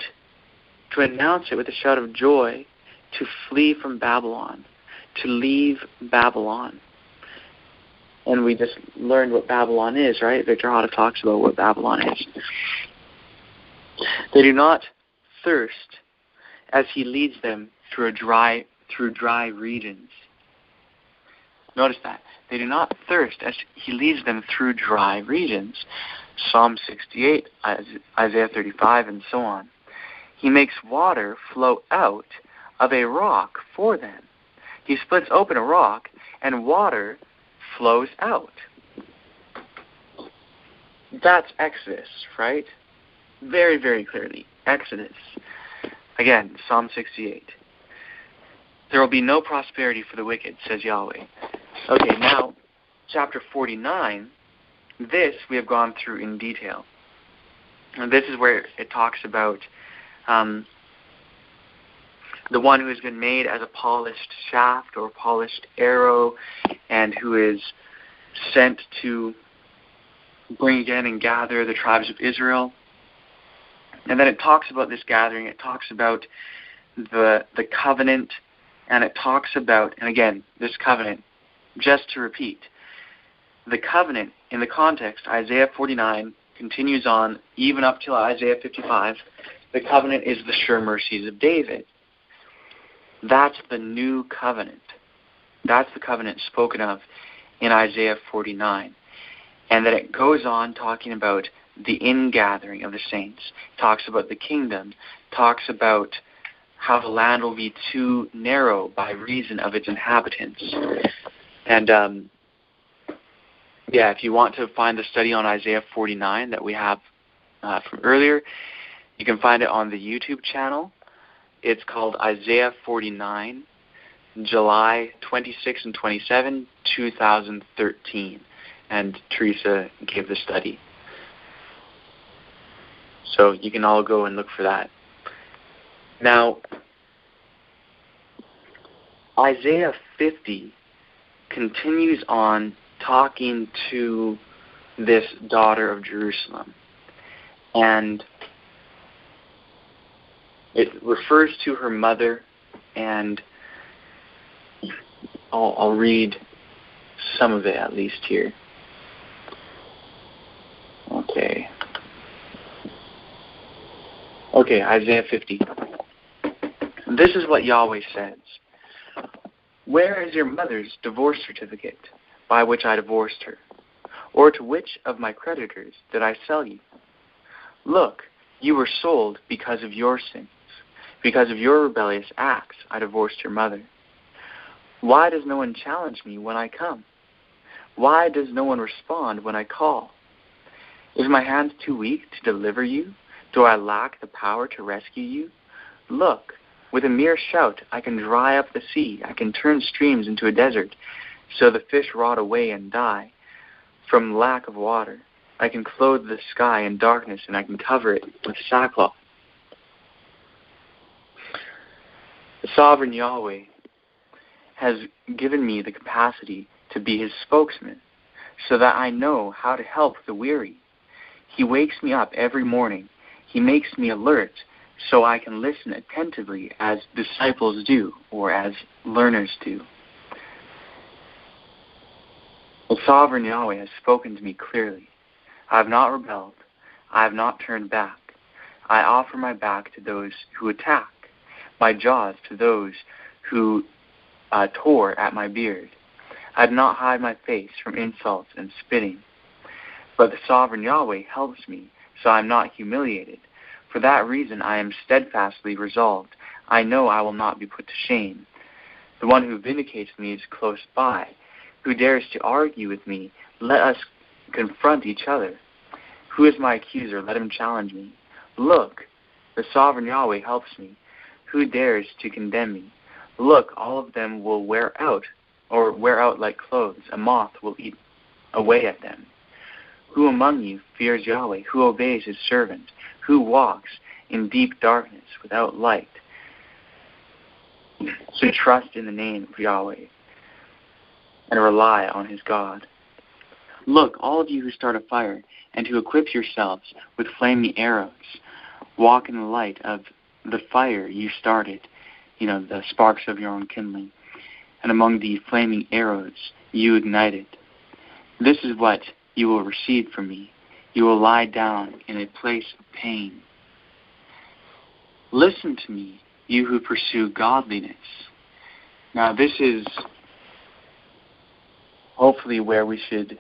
to announce it with a shout of joy, to flee from Babylon, to leave Babylon. And we just learned what Babylon is, right? Victor Hata talks about what Babylon is. They do not thirst as he leads them through dry regions. Notice that. They do not thirst as he leads them through dry regions. Psalm 68, Isaiah 35, and so on. He makes water flow out of a rock for them. He splits open a rock, and water flows out. That's Exodus, right? Very, very clearly. Exodus. Again, Psalm 68. There will be no prosperity for the wicked, says Yahweh. Okay, now, chapter 49, this we have gone through in detail. And this is where it talks about the one who has been made as a polished shaft or polished arrow, and who is sent to bring again and gather the tribes of Israel. And then it talks about this gathering. It talks about the covenant, and it talks about, and again, this covenant, just to repeat, the covenant in the context, Isaiah 49 continues on even up till Isaiah 55. The covenant is the sure mercies of David. That's the new covenant. That's the covenant spoken of in Isaiah 49. And then it goes on talking about the ingathering of the saints. It talks about the kingdom. Talks about how the land will be too narrow by reason of its inhabitants. And if you want to find the study on Isaiah 49 that we have from earlier, you can find it on the YouTube channel. It's called Isaiah 49, July 26 and 27, 2013. And Teresa gave the study. So you can all go and look for that. Now, Isaiah 50 continues on talking to this daughter of Jerusalem. And it refers to her mother, and I'll read some of it at least here. Okay, Isaiah 50. This is what Yahweh says. Where is your mother's divorce certificate by which I divorced her? Or to which of my creditors did I sell you? Look, you were sold because of your sins. Because of your rebellious acts, I divorced your mother. Why does no one challenge me when I come? Why does no one respond when I call? Is my hand too weak to deliver you? Do I lack the power to rescue you? Look, with a mere shout, I can dry up the sea. I can turn streams into a desert, so the fish rot away and die from lack of water. I can clothe the sky in darkness, and I can cover it with sackcloth. The sovereign Yahweh has given me the capacity to be his spokesman, so that I know how to help the weary. He wakes me up every morning. He makes me alert so I can listen attentively as disciples do, or as learners do. The sovereign Yahweh has spoken to me clearly. I have not rebelled. I have not turned back. I offer my back to those who attack, my jaws to those who tore at my beard. I did not hide my face from insults and spitting. But the sovereign Yahweh helps me, so I am not humiliated. For that reason I am steadfastly resolved. I know I will not be put to shame. The one who vindicates me is close by. Who dares to argue with me? Let us confront each other. Who is my accuser? Let him challenge me. Look, the sovereign Yahweh helps me. Who dares to condemn me? Look, all of them will wear out like clothes. A moth will eat away at them. Who among you fears Yahweh? Who obeys his servant? Who walks in deep darkness without light? So trust in the name of Yahweh and rely on his God. Look, all of you who start a fire and who equip yourselves with flaming arrows, walk in the light of the fire you started, the sparks of your own kindling, and among the flaming arrows you ignited. This is what you will receive from me. You will lie down in a place of pain. Listen to me, you who pursue godliness. Now this is hopefully where we should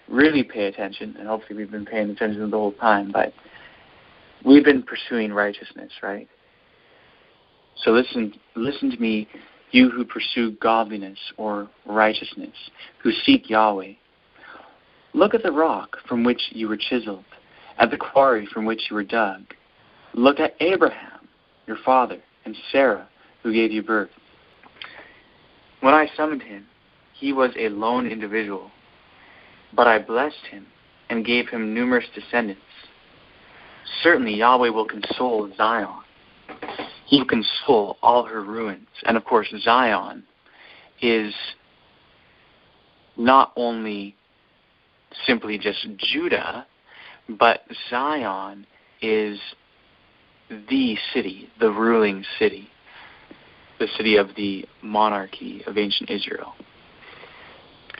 really pay attention, and hopefully we've been paying attention the whole time, but we've been pursuing righteousness, right? So listen to me, you who pursue godliness or righteousness, who seek Yahweh. Look at the rock from which you were chiseled, at the quarry from which you were dug. Look at Abraham, your father, and Sarah, who gave you birth. When I summoned him, he was a lone individual, but I blessed him and gave him numerous descendants. Certainly Yahweh will console Zion. He will console all her ruins. And of course, Zion is not only simply just Judah, but Zion is the city, the ruling city, the city of the monarchy of ancient Israel.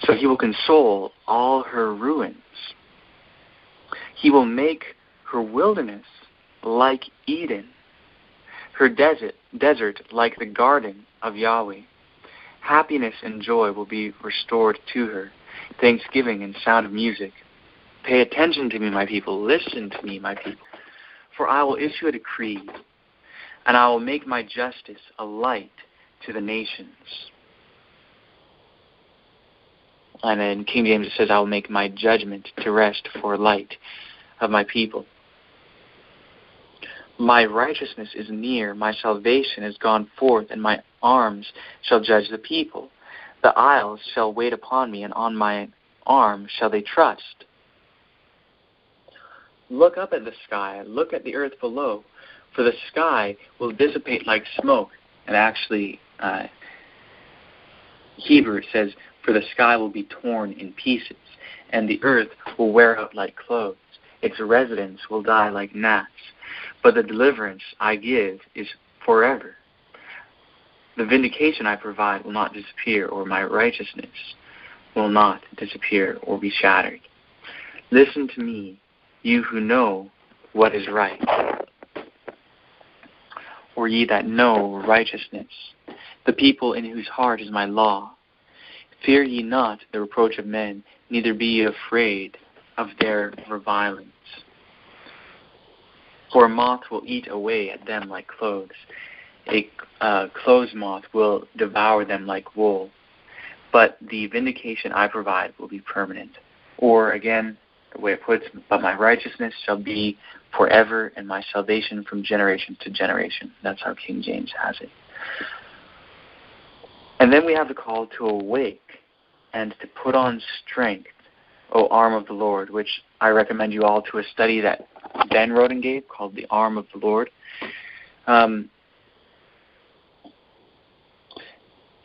So he will console all her ruins. He will make her wilderness like Eden, her desert like the garden of Yahweh. Happiness and joy will be restored to her, thanksgiving and sound of music. Pay attention to me, my people. Listen to me, my people. For I will issue a decree, and I will make my justice a light to the nations. And in King James it says, I will make my judgment to rest for light of my people. My righteousness is near, my salvation is gone forth, and my arms shall judge the people. The isles shall wait upon me, and on my arm shall they trust. Look up at the sky, look at the earth below, for the sky will dissipate like smoke. And actually, Hebrew says, for the sky will be torn in pieces, and the earth will wear out like clothes. Its residents will die like gnats. But the deliverance I give is forever. The vindication I provide will not disappear, or my righteousness will not disappear or be shattered. Listen to me, you who know what is right, or ye that know righteousness, the people in whose heart is my law. Fear ye not the reproach of men, neither be ye afraid of their revilings. For a moth will eat away at them like clothes. A clothes moth will devour them like wool. But the vindication I provide will be permanent. Or again, the way it puts, but my righteousness shall be forever, and my salvation from generation to generation. That's how King James has it. And then we have the call to awake and to put on strength, O arm of the Lord, which I recommend you all to a study that Ben wrote and gave called The Arm of the Lord. And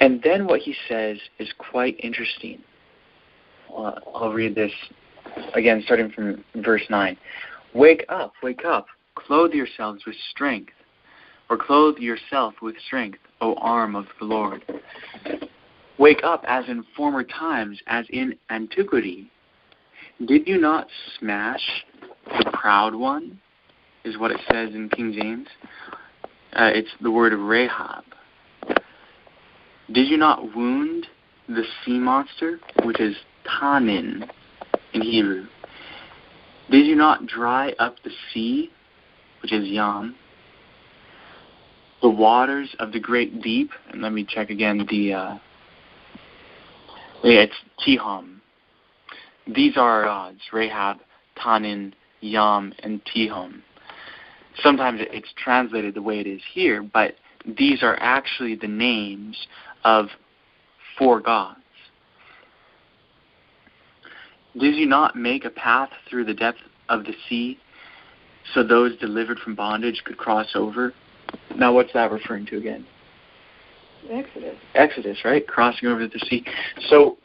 then what he says is quite interesting. I'll read this again, starting from verse 9. Wake up, clothe yourselves with strength, or clothe yourself with strength, O arm of the Lord. Wake up as in former times, as in antiquity. Did you not smash the proud one, is what it says in King James. It's the word Rahab. Did you not wound the sea monster, which is Tanin in Hebrew? Did you not dry up the sea, which is Yam? The waters of the great deep, and let me check again, it's Tiham. These are gods, Rahab, Tanin, Yam, and Tiham. Sometimes it's translated the way it is here, but these are actually the names of 4 gods. Did you not make a path through the depth of the sea so those delivered from bondage could cross over? Now what's that referring to again? Exodus, right? Crossing over the sea. So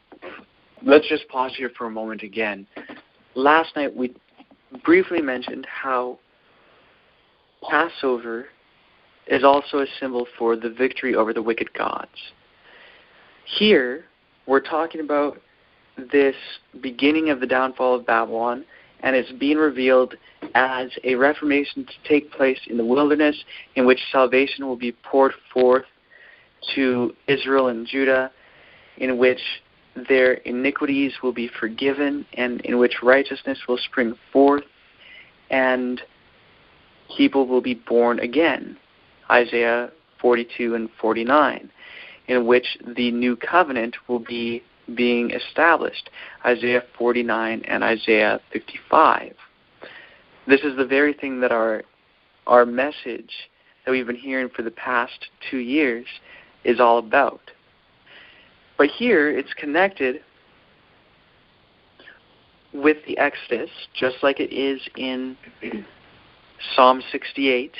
let's just pause here for a moment again. Last night we briefly mentioned how Passover is also a symbol for the victory over the wicked gods. Here, we're talking about this beginning of the downfall of Babylon, and it's being revealed as a reformation to take place in the wilderness, in which salvation will be poured forth to Israel and Judah, in which their iniquities will be forgiven, and in which righteousness will spring forth, and people will be born again. Isaiah 42 and 49, in which the new covenant will be being established. Isaiah 49 and Isaiah 55. This is the very thing that our message that we've been hearing for the past 2 years is all about. But here it's connected with the Exodus, just like it is in Psalm 68,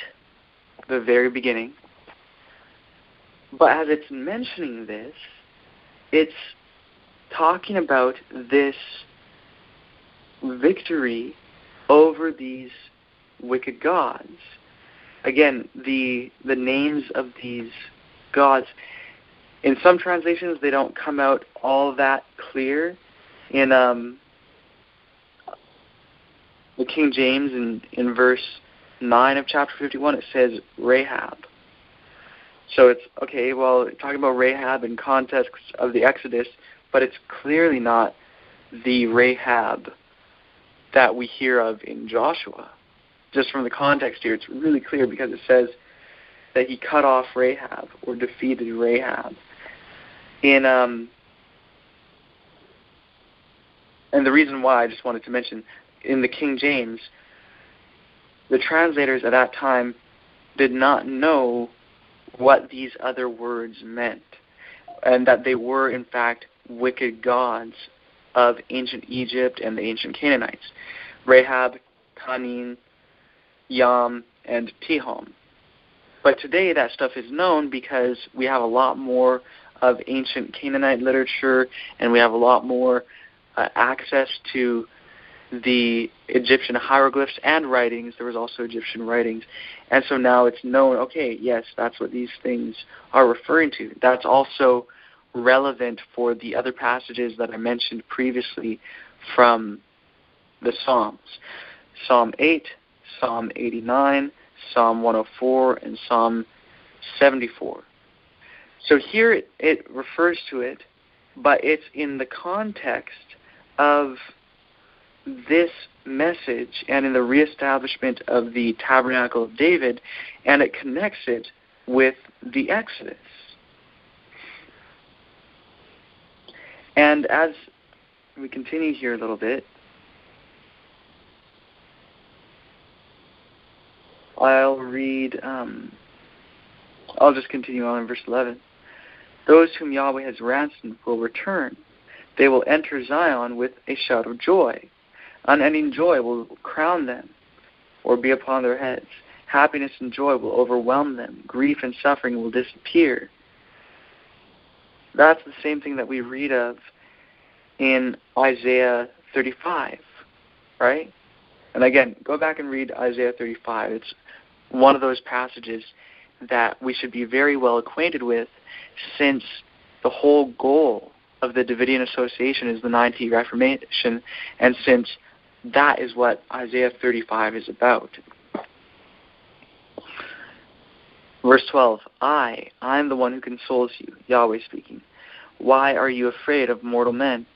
the very beginning. But as it's mentioning this, it's talking about this victory over these wicked gods. Again, the names of these gods, in some translations they don't come out all that clear. In the King James, in verse 9 of chapter 51, it says Rahab. So it's, okay, well, talking about Rahab in context of the Exodus, but it's clearly not the Rahab that we hear of in Joshua. Just from the context here, it's really clear because it says that he cut off Rahab or defeated Rahab. And the reason why I just wanted to mention, in the King James, the translators at that time did not know what these other words meant, and that they were, in fact, wicked gods of ancient Egypt and the ancient Canaanites. Rahab, Kanin, Yam, and Tihom. But today that stuff is known because we have a lot more of ancient Canaanite literature, and we have a lot more access to the Egyptian hieroglyphs and writings. There was also Egyptian writings. And so now it's known, okay, yes, that's what these things are referring to. That's also relevant for the other passages that I mentioned previously from the Psalms. Psalm 8, Psalm 89, Psalm 104, and Psalm 74. So here it refers to it, but it's in the context of this message and in the reestablishment of the tabernacle of David, and it connects it with the Exodus. And as we continue here a little bit, I'll read, I'll just continue on in verse 11. Those whom Yahweh has ransomed will return. They will enter Zion with a shout of joy. Unending joy will crown them or be upon their heads. Happiness and joy will overwhelm them. Grief and suffering will disappear. That's the same thing that we read of in Isaiah 35, right? And again, go back and read Isaiah 35. It's one of those passages that we should be very well acquainted with, since the whole goal of the Davidian Association is the 90 Reformation, and since that is what Isaiah 35 is about. Verse 12, I am the one who consoles you, Yahweh speaking. Why are you afraid of mortal men,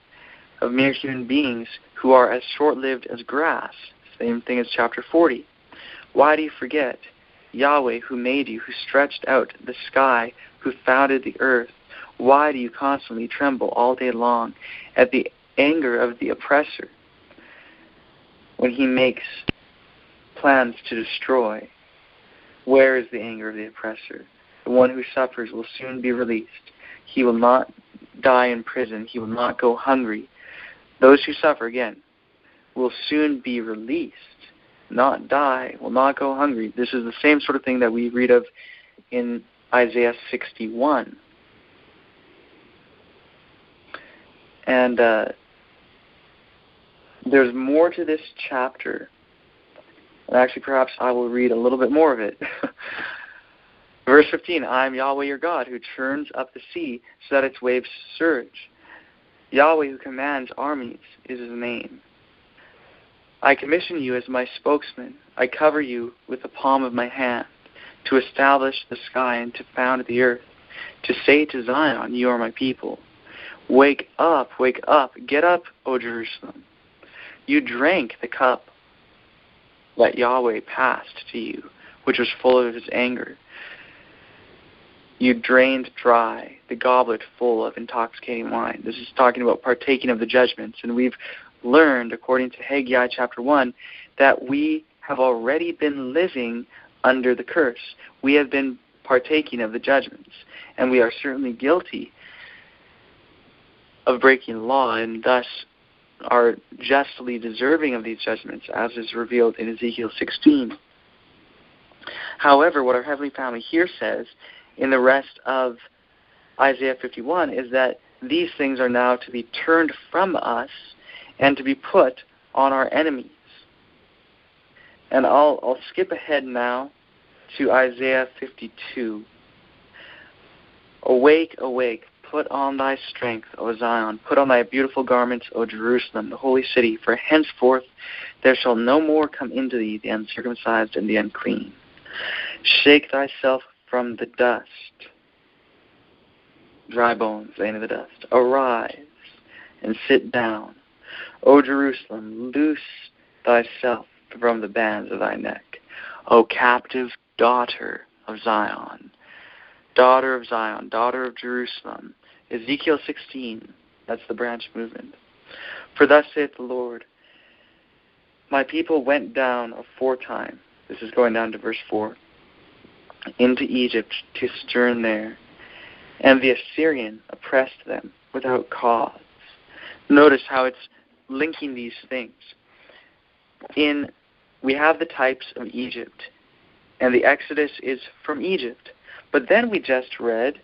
of mere human beings who are as short-lived as grass? Same thing as chapter 40. Why do you forget Yahweh who made you, who stretched out the sky, who founded the earth? Why do you constantly tremble all day long at the anger of the oppressor when he makes plans to destroy? Where is the anger of the oppressor? The one who suffers will soon be released. He will not die in prison. He will not go hungry. Those who suffer, again, will soon be released, not die, will not go hungry. This is the same sort of thing that we read of in Isaiah 61. And there's more to this chapter. And actually, perhaps I will read a little bit more of it. Verse 15, I am Yahweh your God, who churns up the sea so that its waves surge. Yahweh who commands armies is his name. I commission you as my spokesman. I cover you with the palm of my hand, to establish the sky and to found the earth, to say to Zion, you are my people. Wake up, get up, O Jerusalem. You drank the cup that Yahweh passed to you, which was full of his anger. You drained dry the goblet full of intoxicating wine. This is talking about partaking of the judgments. And we've learned, according to Haggai chapter 1, that we have already been living under the curse. We have been partaking of the judgments. And we are certainly guilty of breaking the law and thus are justly deserving of these judgments, as is revealed in Ezekiel 16. However, what our Heavenly Family here says in the rest of Isaiah 51 is that these things are now to be turned from us and to be put on our enemies. And I'll skip ahead now to Isaiah 52. Awake, awake, put on thy strength, O Zion, put on thy beautiful garments, O Jerusalem, the holy city, for henceforth there shall no more come into thee the uncircumcised and the unclean. Shake thyself from the dust, dry bones, laying in the dust. Arise and sit down, O Jerusalem, loose thyself from the bands of thy neck, O captive daughter of Zion. Daughter of Zion, daughter of Jerusalem. Ezekiel 16, that's the branch movement. For thus saith the Lord, my people went down aforetime, this is going down to verse 4, into Egypt to sojourn there, and the Assyrian oppressed them without cause. Notice how it's linking these things. We have the types of Egypt, and the Exodus is from Egypt. But then we just read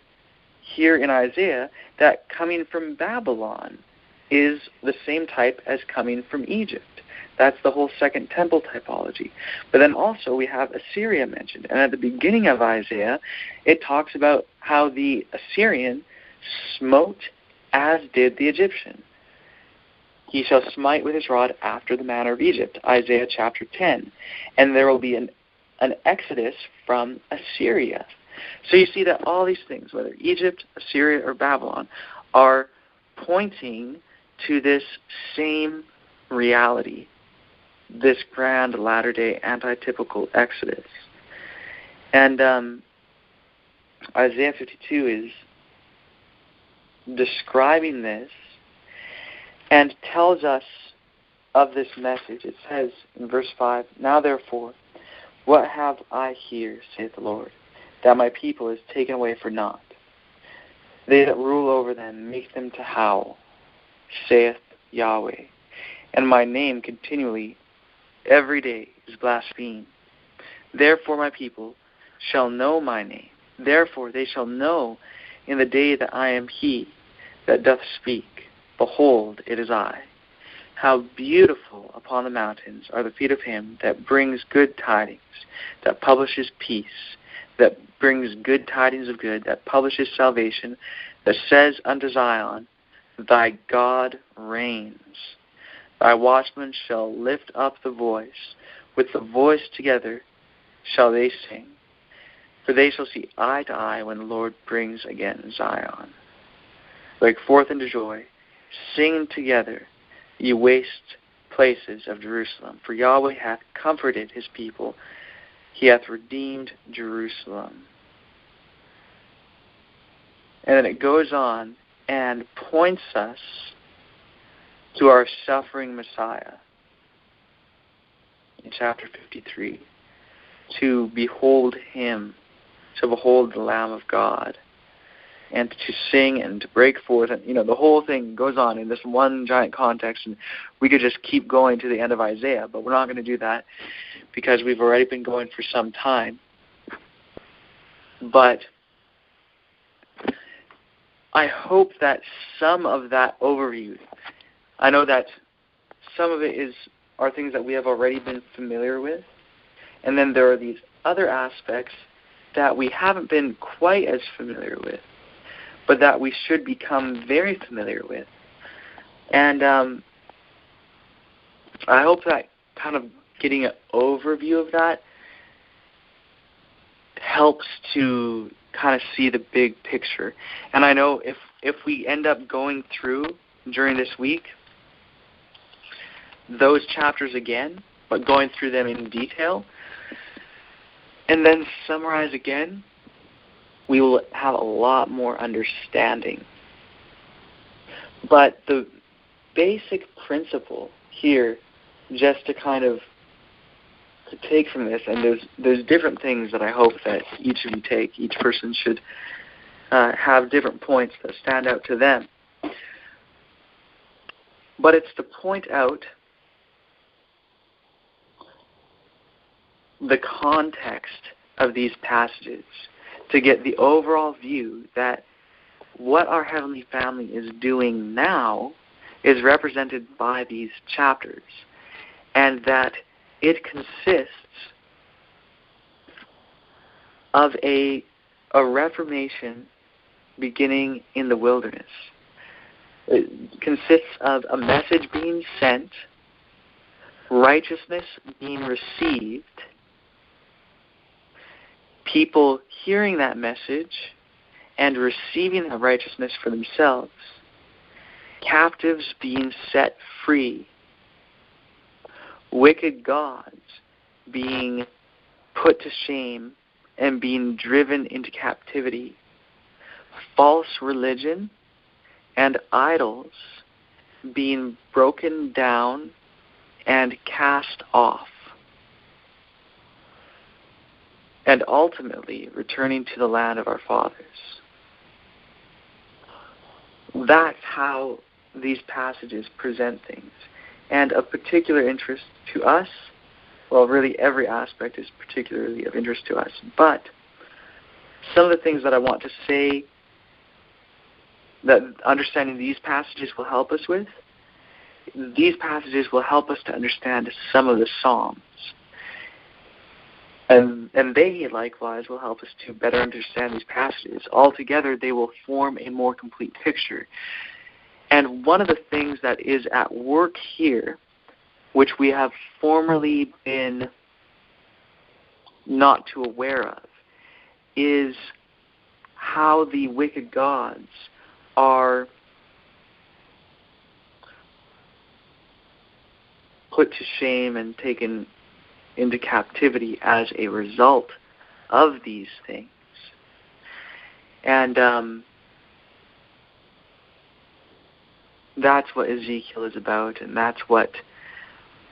here in Isaiah that coming from Babylon is the same type as coming from Egypt. That's the whole Second Temple typology. But then also we have Assyria mentioned. And at the beginning of Isaiah, it talks about how the Assyrian smote as did the Egyptian. He shall smite with his rod after the manner of Egypt, Isaiah chapter 10. And there will be an exodus from Assyria. So you see that all these things, whether Egypt, Assyria, or Babylon, are pointing to this same reality, this grand latter-day antitypical exodus. And Isaiah 52 is describing this and tells us of this message. It says in verse 5, now therefore, what have I here, saith the Lord, that my people is taken away for naught? They that rule over them make them to howl, saith Yahweh. And my name continually, every day, is blasphemed. Therefore my people shall know my name. Therefore they shall know in the day that I am he that doth speak. Behold, it is I. How beautiful upon the mountains are the feet of him that brings good tidings, that publishes peace, that brings good tidings of good, that publishes salvation, that says unto Zion, thy God reigns. Thy watchmen shall lift up the voice. With the voice together shall they sing. For they shall see eye to eye when the Lord brings again Zion. Break forth into joy. Sing together, ye waste places of Jerusalem. For Yahweh hath comforted his people. He hath redeemed Jerusalem. And then it goes on and points us to our suffering Messiah in chapter 53. To behold him, to behold the Lamb of God, and to sing and to break forth. And, the whole thing goes on in this one giant context, and we could just keep going to the end of Isaiah, but we're not going to do that because we've already been going for some time. But I hope that some of that overview, I know that some of it are things that we have already been familiar with, and then there are these other aspects that we haven't been quite as familiar with, but that we should become very familiar with. And I hope that kind of getting an overview of that helps to kind of see the big picture. And I know if we end up going through during this week those chapters again, but going through them in detail, and then summarize again, we will have a lot more understanding. But the basic principle here, just to kind of take from this, and there's different things that I hope that each of you take. Each person should have different points that stand out to them. but it's to point out the context of these passages, to get the overall view that what our Heavenly Family is doing now is represented by these chapters, and that it consists of a reformation beginning in the wilderness. It consists of a message being sent, righteousness being received, people hearing that message and receiving that righteousness for themselves, captives being set free, wicked gods being put to shame and being driven into captivity, false religion and idols being broken down and cast off, and ultimately returning to the land of our fathers. That's how these passages present things. And of particular interest to us, well, really every aspect is particularly of interest to us, but some of the things that I want to say that understanding these passages will help us with, these passages will help us to understand some of the Psalms. And they, likewise, will help us to better understand these passages. Altogether, they will form a more complete picture. And one of the things that is at work here, which we have formerly been not too aware of, is how the wicked gods are put to shame and taken into captivity as a result of these things. And that's what Ezekiel is about, and that's what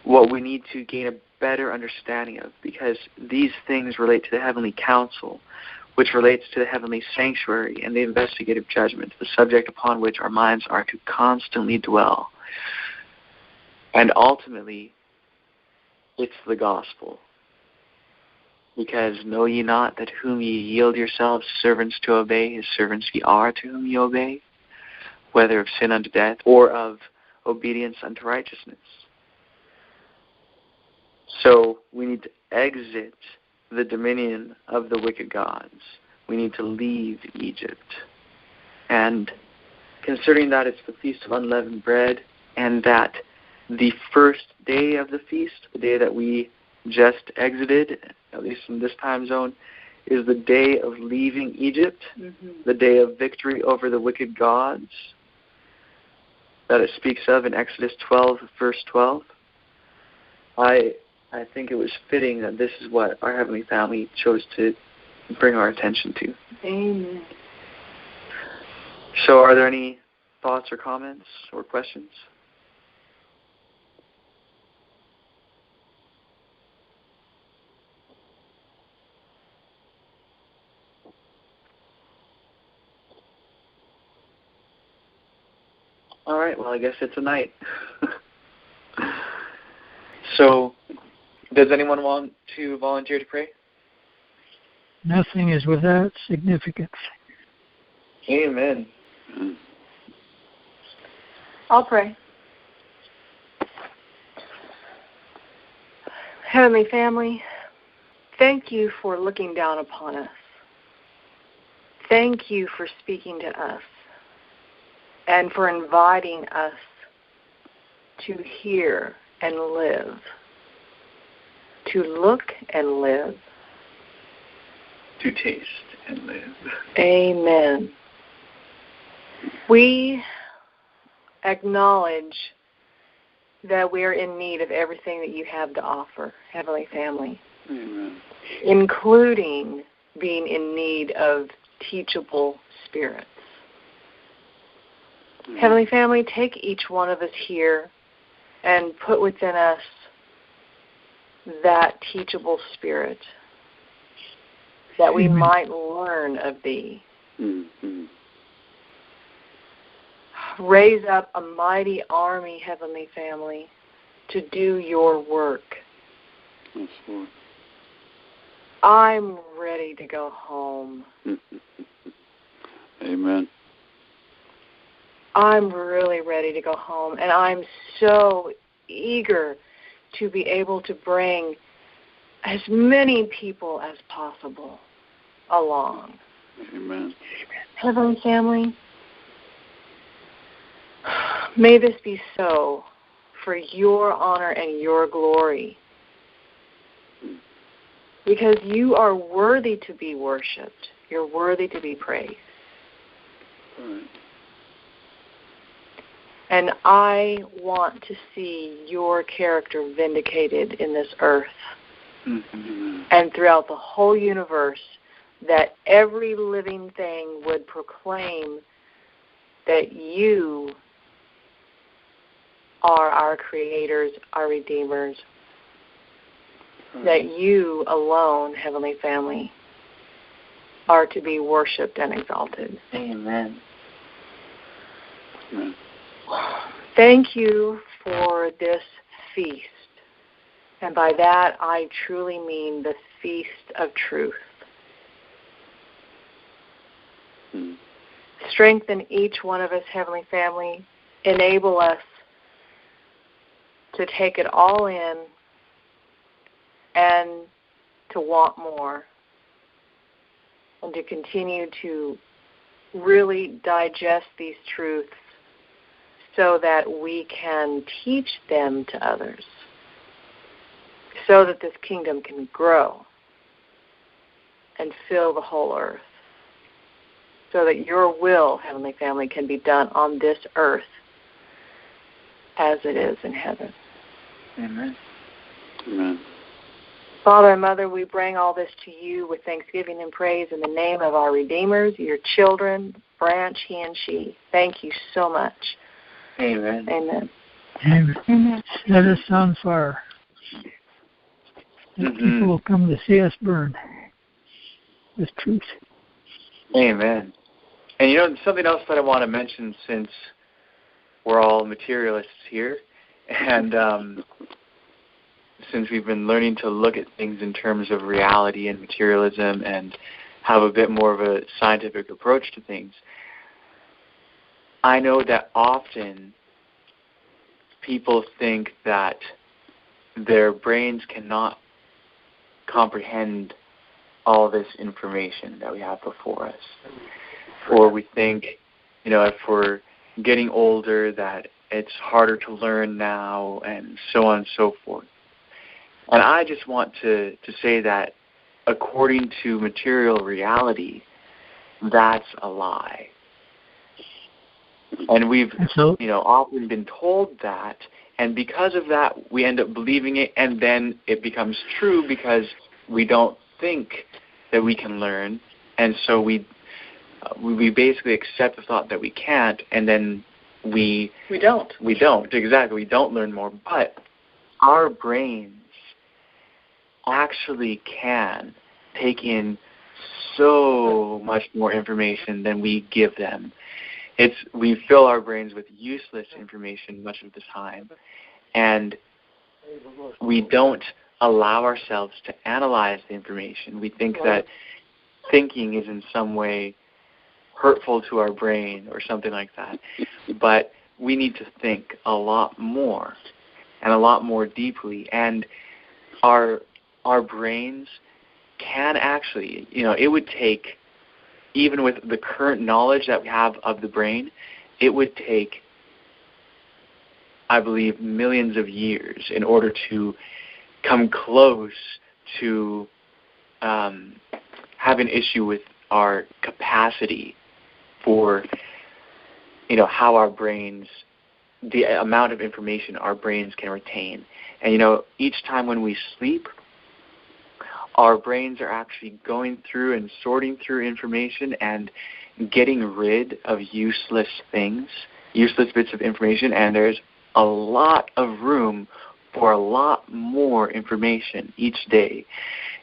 we need to gain a better understanding of, because these things relate to the heavenly council, which relates to the heavenly sanctuary and the investigative judgment, the subject upon which our minds are to constantly dwell. And ultimately, it's the gospel. Because know ye not that whom ye yield yourselves servants to obey, his servants ye are to whom ye obey, whether of sin unto death or of obedience unto righteousness. So we need to exit the dominion of the wicked gods. We need to leave Egypt. And considering that it's the Feast of Unleavened Bread, and that the first day of the feast, the day that we just exited, at least in this time zone, is the day of leaving Egypt, the day of victory over the wicked gods that it speaks of in Exodus 12, verse 12. I think it was fitting that this is what our Heavenly Family chose to bring our attention to. Amen. So are there any thoughts or comments or questions? All right, well, I guess it's a night. So, does anyone want to volunteer to pray? Nothing is without significance. Amen. I'll pray. Heavenly Family, thank you for looking down upon us. Thank you for speaking to us and for inviting us to hear and live, to look and live, to taste and live. Amen. We acknowledge that we are in need of everything that you have to offer, Heavenly Family, Amen. including being in need of teachable spirits. Heavenly Family, take each one of us here and put within us that teachable spirit, that we might learn of thee. Mm-hmm. raise up a mighty army, Heavenly Family, to do your work. Yes, Lord. I'm ready to go home. Amen. I'm really ready to go home, and I'm so eager to be able to bring as many people as possible along. Amen. Heavenly Family, may this be so for your honor and your glory, because you are worthy to be worshipped. You're worthy to be praised. Right. And I want to see your character vindicated in this earth and throughout the whole universe, that every living thing would proclaim that you are our creators, our redeemers, that you alone, Heavenly Family, are to be worshipped and exalted. Amen. Amen. Thank you for this feast. And by that, I truly mean the feast of truth. Strengthen each one of us, Heavenly Family. Enable us to take it all in and to want more, and to continue to really digest these truths so that we can teach them to others, so that this kingdom can grow and fill the whole earth, so that your will, Heavenly Family, can be done on this earth as it is in heaven. Amen. Amen. Father and Mother, we bring all this to you with thanksgiving and praise in the name of our Redeemers, your children, Branch, he and she. Thank you so much. Amen. Amen. Amen. Set us on fire. That people will come to see us burn with truth. Amen. And you know, something else that I want to mention, since we're all materialists here, and since we've been learning to look at things in terms of reality and materialism and have a bit more of a scientific approach to things, I know that often people think that their brains cannot comprehend all this information that we have before us. Or we think, you know, if we're getting older, that it's harder to learn now, and so on and so forth. And I just want to say that according to material reality, that's a lie. And we've, often been told that, and because of that, we end up believing it, and then it becomes true because we don't think that we can learn, and so we basically accept the thought that we can't, and then we don't. Exactly. We don't learn more. But our brains actually can take in so much more information than we give them. We fill our brains with useless information much of the time, and we don't allow ourselves to analyze the information. We think that thinking is in some way hurtful to our brain or something like that. But we need to think a lot more and a lot more deeply. And our brains can actually, it would take, even with the current knowledge that we have of the brain, it would take, I believe, millions of years in order to come close to have an issue with our capacity for, how our brains, the amount of information our brains can retain. And, each time when we sleep, our brains are actually going through and sorting through information and getting rid of useless things, useless bits of information, and there's a lot of room for a lot more information each day.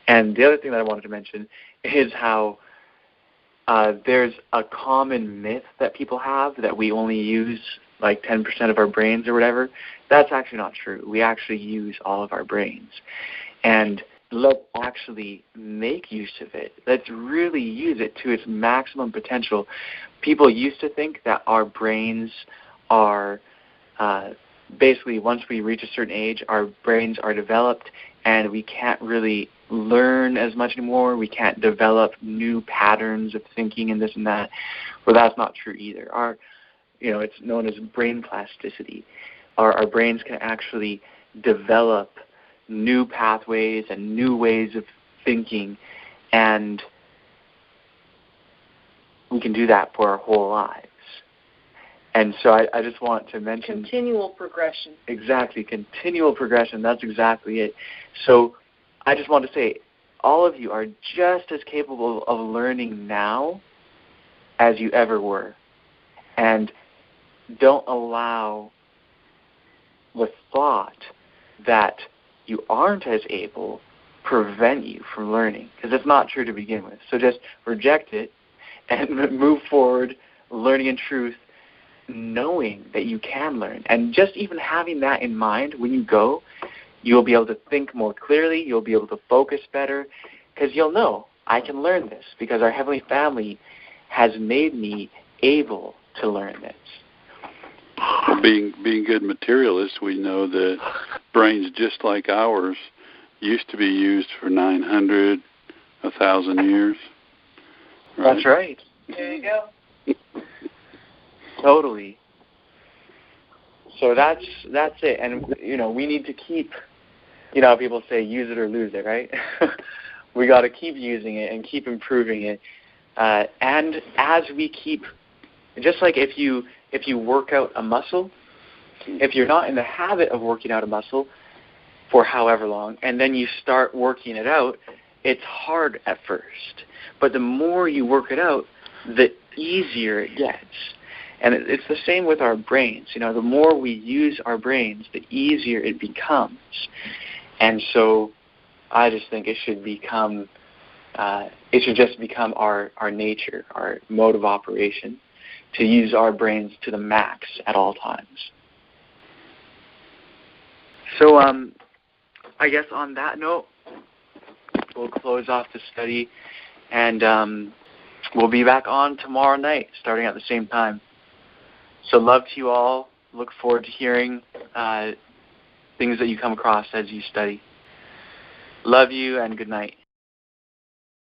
And the other thing that I wanted to mention is how there's a common myth that people have that we only use like 10% of our brains or whatever. That's actually not true. We actually use all of our brains. And let's actually make use of it. Let's really use it to its maximum potential. People used to think that our brains are basically, once we reach a certain age, our brains are developed and we can't really learn as much anymore. We can't develop new patterns of thinking and this and that. Well, that's not true either. It's known as brain plasticity. Our brains can actually develop new pathways and new ways of thinking, and we can do that for our whole lives. And so I just want to mention... Continual progression. Exactly, continual progression. That's exactly it. So I just want to say, all of you are just as capable of learning now as you ever were. And don't allow the thought that you aren't as able prevent you from learning, because it's not true to begin with. So just reject it and move forward, learning in truth, knowing that you can learn. And just even having that in mind when you go, you'll be able to think more clearly, you'll be able to focus better, because you'll know, I can learn this, because our Heavenly Family has made me able to learn this. Well, being good materialists, we know that brains just like ours used to be used for 900, 1,000 years. Right? That's right. There you go. Totally. So that's it. And, we need to keep, how people say, use it or lose it, right? We got to keep using it and keep improving it. And as we keep, just like if you work out a muscle, if you're not in the habit of working out a muscle for however long, and then you start working it out, it's hard at first. But the more you work it out, the easier it gets. And it's the same with our brains. The more we use our brains, the easier it becomes. And so I just think it should just become our nature, our mode of operation, to use our brains to the max at all times. So I guess on that note, we'll close off the study, and we'll be back on tomorrow night, starting at the same time. So love to you all. Look forward to hearing things that you come across as you study. Love you, and good night.